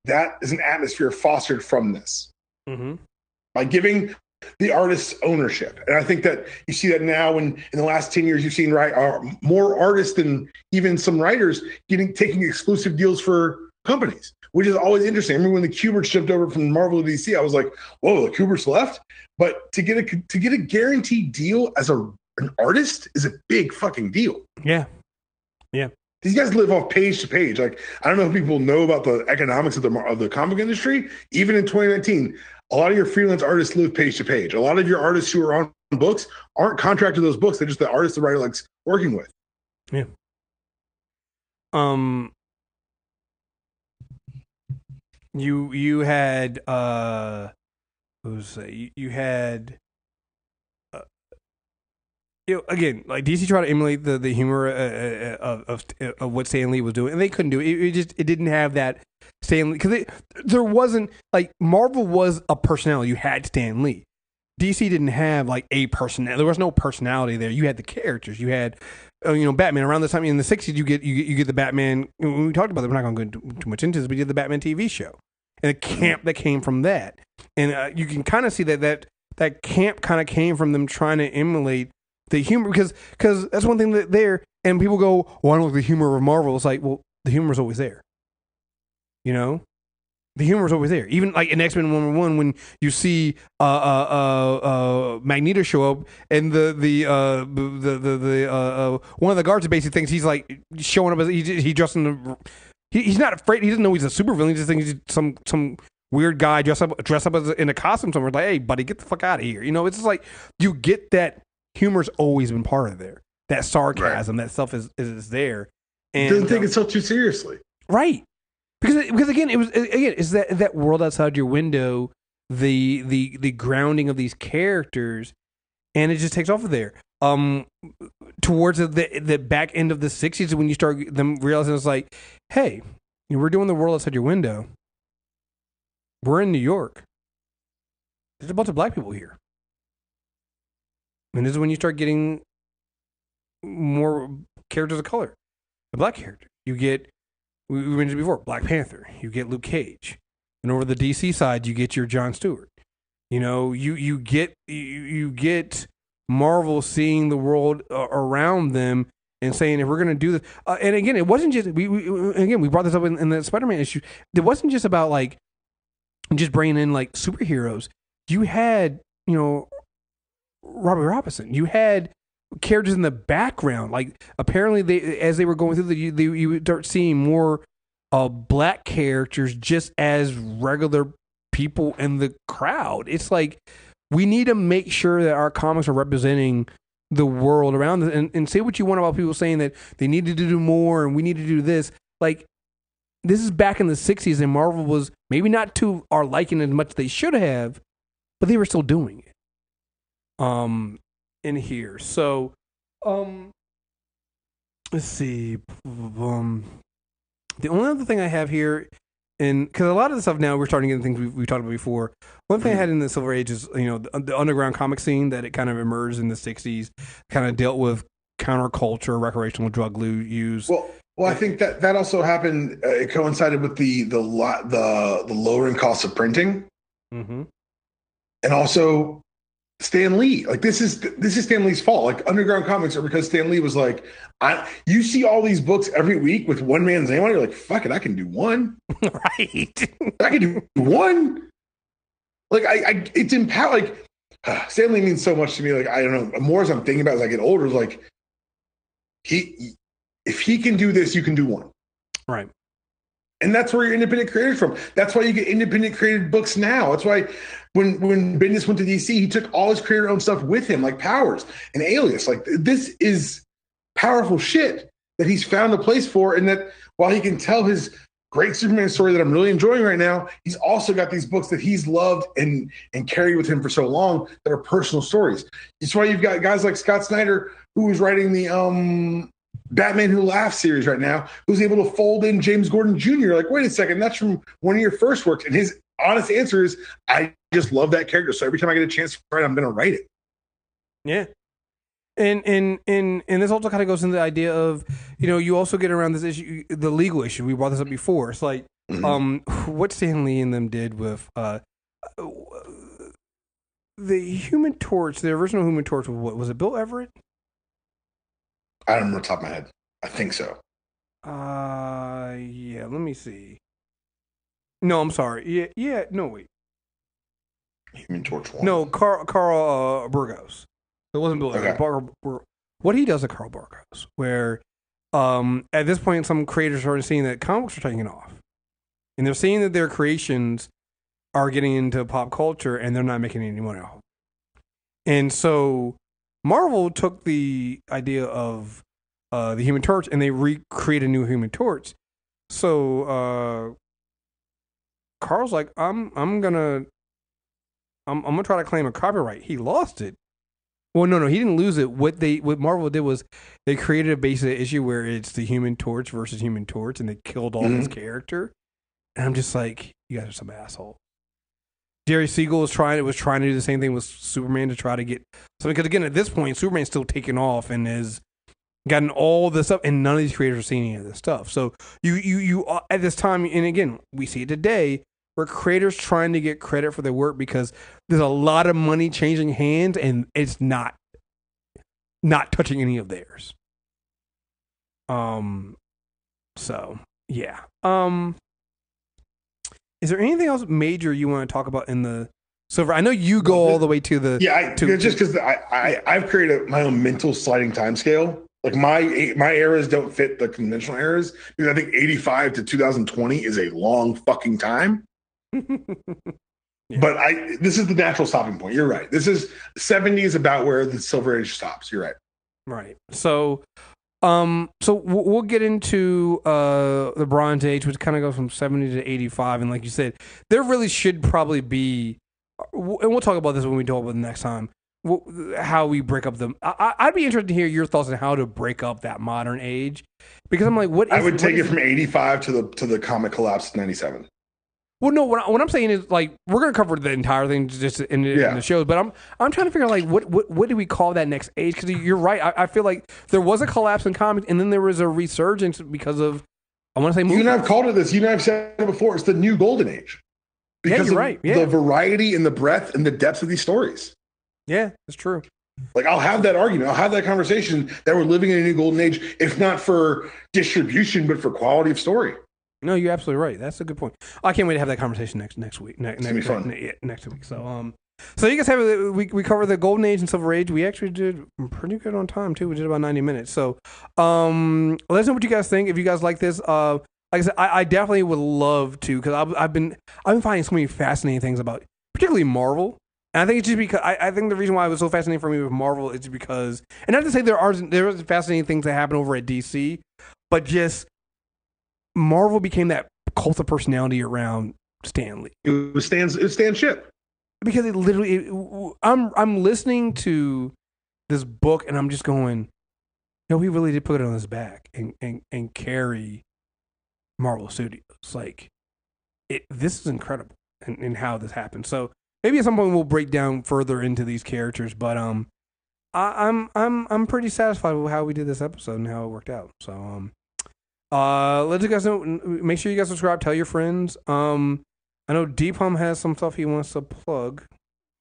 That is an atmosphere fostered from this. Mm-hmm. By giving the artists ownership. And I think that you see that now when in the last 10 years, you've seen more artists than even some writers taking exclusive deals for companies, which is always interesting. I remember when the Kuberts shipped over from Marvel to DC, I was like, whoa, the Kuberts left? But to get a guaranteed deal as an artist is a big fucking deal. Yeah. Yeah. These guys live off page to page. Like, I don't know if people know about the economics of the comic industry. Even in 2019, a lot of your freelance artists live page to page. A lot of your artists who are on books aren't contracted to those books. They're just the artist the writer likes working with. Yeah. You had you had again, like DC tried to emulate the humor of what Stan Lee was doing, and they couldn't do it. It didn't have that Stan Lee, because there wasn't, like, Marvel was a personality. You had Stan Lee. DC didn't have like a personality. There was no personality there. You had the characters. You had Batman. Around this time in the 60s, you get the Batman. We talked about it. We're not going to go too much into this, but you had the Batman TV show and the camp that came from that, and you can kind of see that camp kind of came from them trying to emulate the humor, because that's one thing that there, and people go, well, I don't like the humor of Marvel. It's like, well, the humor's always there. The humor's always there. Even like in X-Men 1/1, when you see Magneto show up, and the one of the guards basically thinks he's like showing up as he dressed in the. He's not afraid. He doesn't know he's a supervillain. He just thinks he's some weird guy dressed up in a costume somewhere. Like, hey, buddy, get the fuck out of here. It's just like, you get that humor's always been part of there. That sarcasm, that stuff is there. And doesn't take itself too seriously, right? Because again, it's that world outside your window, the grounding of these characters, and it just takes off of there. Towards the back end of the 60s, when you start them realizing it's like, hey, we're doing the world outside your window. We're in New York. There's a bunch of black people here. And this is when you start getting more characters of color. The black character. You get, we mentioned before, Black Panther. You get Luke Cage. And over the DC side, you get your Jon Stewart. You get Marvel seeing the world around them and saying, if we're going to do this. And again, it wasn't just, we brought this up in the Spider-Man issue. It wasn't just about like, just bringing in like superheroes. You had, Robbie Robinson. You had characters in the background. Like, apparently, as they were going through, you would start seeing more black characters just as regular people in the crowd. It's like, we need to make sure that our comics are representing the world around us. And say what you want about people saying that they needed to do more and we need to do this. Like, this is back in the 60s, and Marvel was maybe not to our liking as much as they should have, but they were still doing it. In here. So, let's see. The only other thing I have here, and because a lot of the stuff now we're starting to get into things we've talked about before. One thing I had in the Silver Age is, the underground comic scene that it kind of emerged in the 60s, kind of dealt with counterculture, recreational drug use. Well, I think that also happened. It coincided with the lowering costs of printing, mm-hmm. and also Stan Lee. Like, this is Stan Lee's fault. Like, underground comics are because Stan Lee was like, you see all these books every week with one man's name on it. You're like, fuck it, I can do one. Right. I can do one. Like, it's empower. Like, Stan Lee means so much to me. Like, I don't know. More as I'm thinking about it as I get older, it's like, if he can do this, you can do one. Right. And that's where your independent creators from. That's why you get independent created books now. That's why when Bendis went to DC, he took all his creator-owned stuff with him, like Powers and Alias. Like, this is powerful shit that he's found a place for, and that while he can tell his great Superman story that I'm really enjoying right now, he's also got these books that he's loved and carried with him for so long that are personal stories. That's why you've got guys like Scott Snyder, who was writing the Batman Who Laughs series right now, who's able to fold in James Gordon Jr. You're like, wait a second, that's from one of your first works. And his honest answer is, I just love that character. So every time I get a chance to write, I'm going to write it. Yeah. And this also kind of goes into the idea of, you also get around this issue, the legal issue. We brought this up before. It's like, what Stan Lee and them did with the Human Torch, the original Human Torch, was it Bill Everett? I don't remember off the top of my head. I think so. Yeah, let me see. No, I'm sorry. Yeah, no, wait. Human Torch 1. No, Carl Burgos. It wasn't Bill Everett. What he does at Carl Burgos, where at this point, some creators are seeing that comics are taking off. And they're seeing that their creations are getting into pop culture and they're not making any money off. And so Marvel took the idea of the Human Torch and they recreated a new Human Torch. So Carl's like, I'm gonna try to claim a copyright. He lost it. Well, no, he didn't lose it. What Marvel did was they created a basic issue where it's the Human Torch versus Human Torch, and they killed all his character. And I'm just like, you guys are some asshole. Jerry Siegel was trying to do the same thing with Superman to try to get something. Because again, at this point, Superman's still taking off and has gotten all this stuff, and none of these creators are seeing any of this stuff. So you at this time, and again, we see it today, where creators trying to get credit for their work because there's a lot of money changing hands, and it's not touching any of theirs. So yeah. Is there anything else major you want to talk about in the silver? I know you go all the way to the just because I've created my own mental sliding time scale. Like my eras don't fit the conventional eras because I think 85 to 2020 is a long fucking time. Yeah. But this is the natural stopping point. You're right. This is 70s about where the Silver Age stops. You're right. Right. So we'll get into the Bronze Age, which kind of goes from 70 to 85, and like you said, there really should probably be, and we'll talk about this when we talk about the next time, how we break up them. I'd be interested to hear your thoughts on how to break up that modern age, because I'm like, I would take it from 85 to the comic collapse of 97. Well, no, what I'm saying is, like, we're going to cover the entire thing just in the shows, but I'm trying to figure out, like, what do we call that next age? Because you're right. I feel like there was a collapse in comics, and then there was a resurgence because of, I want to say movies. You and I have called it this. You and I have said it before. It's the new golden age. Because you're right. The variety and the breadth and the depth of these stories. Yeah, that's true. Like, I'll have that argument. I'll have that conversation that we're living in a new golden age, if not for distribution, but for quality of story. No, you're absolutely right. That's a good point. I can't wait to have that conversation next week. It's gonna be fun. Next week. So you guys have we covered the Golden Age and Silver Age. We actually did pretty good on time too. We did about 90 minutes. So let us know what you guys think. If you guys like this, like I said, I definitely would love to, because I've been finding so many fascinating things about, particularly Marvel. And I think it's just because I think the reason why it was so fascinating for me with Marvel is because, and not to say there are fascinating things that happen over at DC, but just Marvel became that cult of personality around Stan Lee. It was Stan ship. Because it literally, I'm listening to this book and I'm just going, he really did put it on his back and carry Marvel Studios. Like, this is incredible in how this happened. So maybe at some point we'll break down further into these characters, but I'm pretty satisfied with how we did this episode and how it worked out. So let you guys know. Make sure you guys subscribe. Tell your friends. I know Dpalm has some stuff he wants to plug.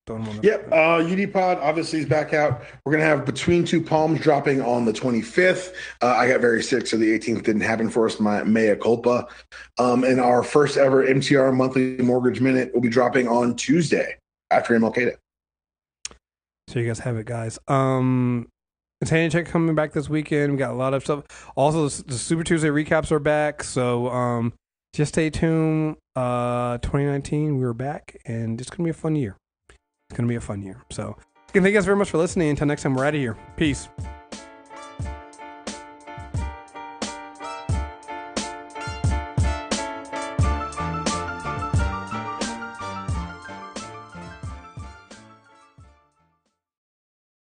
Yep. UDPod obviously is back out. We're going to have Between Two Palms dropping on the 25th. I got very sick, so the 18th didn't happen for us. My mea culpa. And our first ever MTR Monthly Mortgage Minute will be dropping on Tuesday after MLK Day. So you guys have it, guys. Sanity Check coming back this weekend. We got a lot of stuff. Also, the Super Tuesday recaps are back. So just stay tuned. 2019, we were back, and it's going to be a fun year. It's going to be a fun year. So, again, thank you guys very much for listening. Until next time, we're out of here. Peace.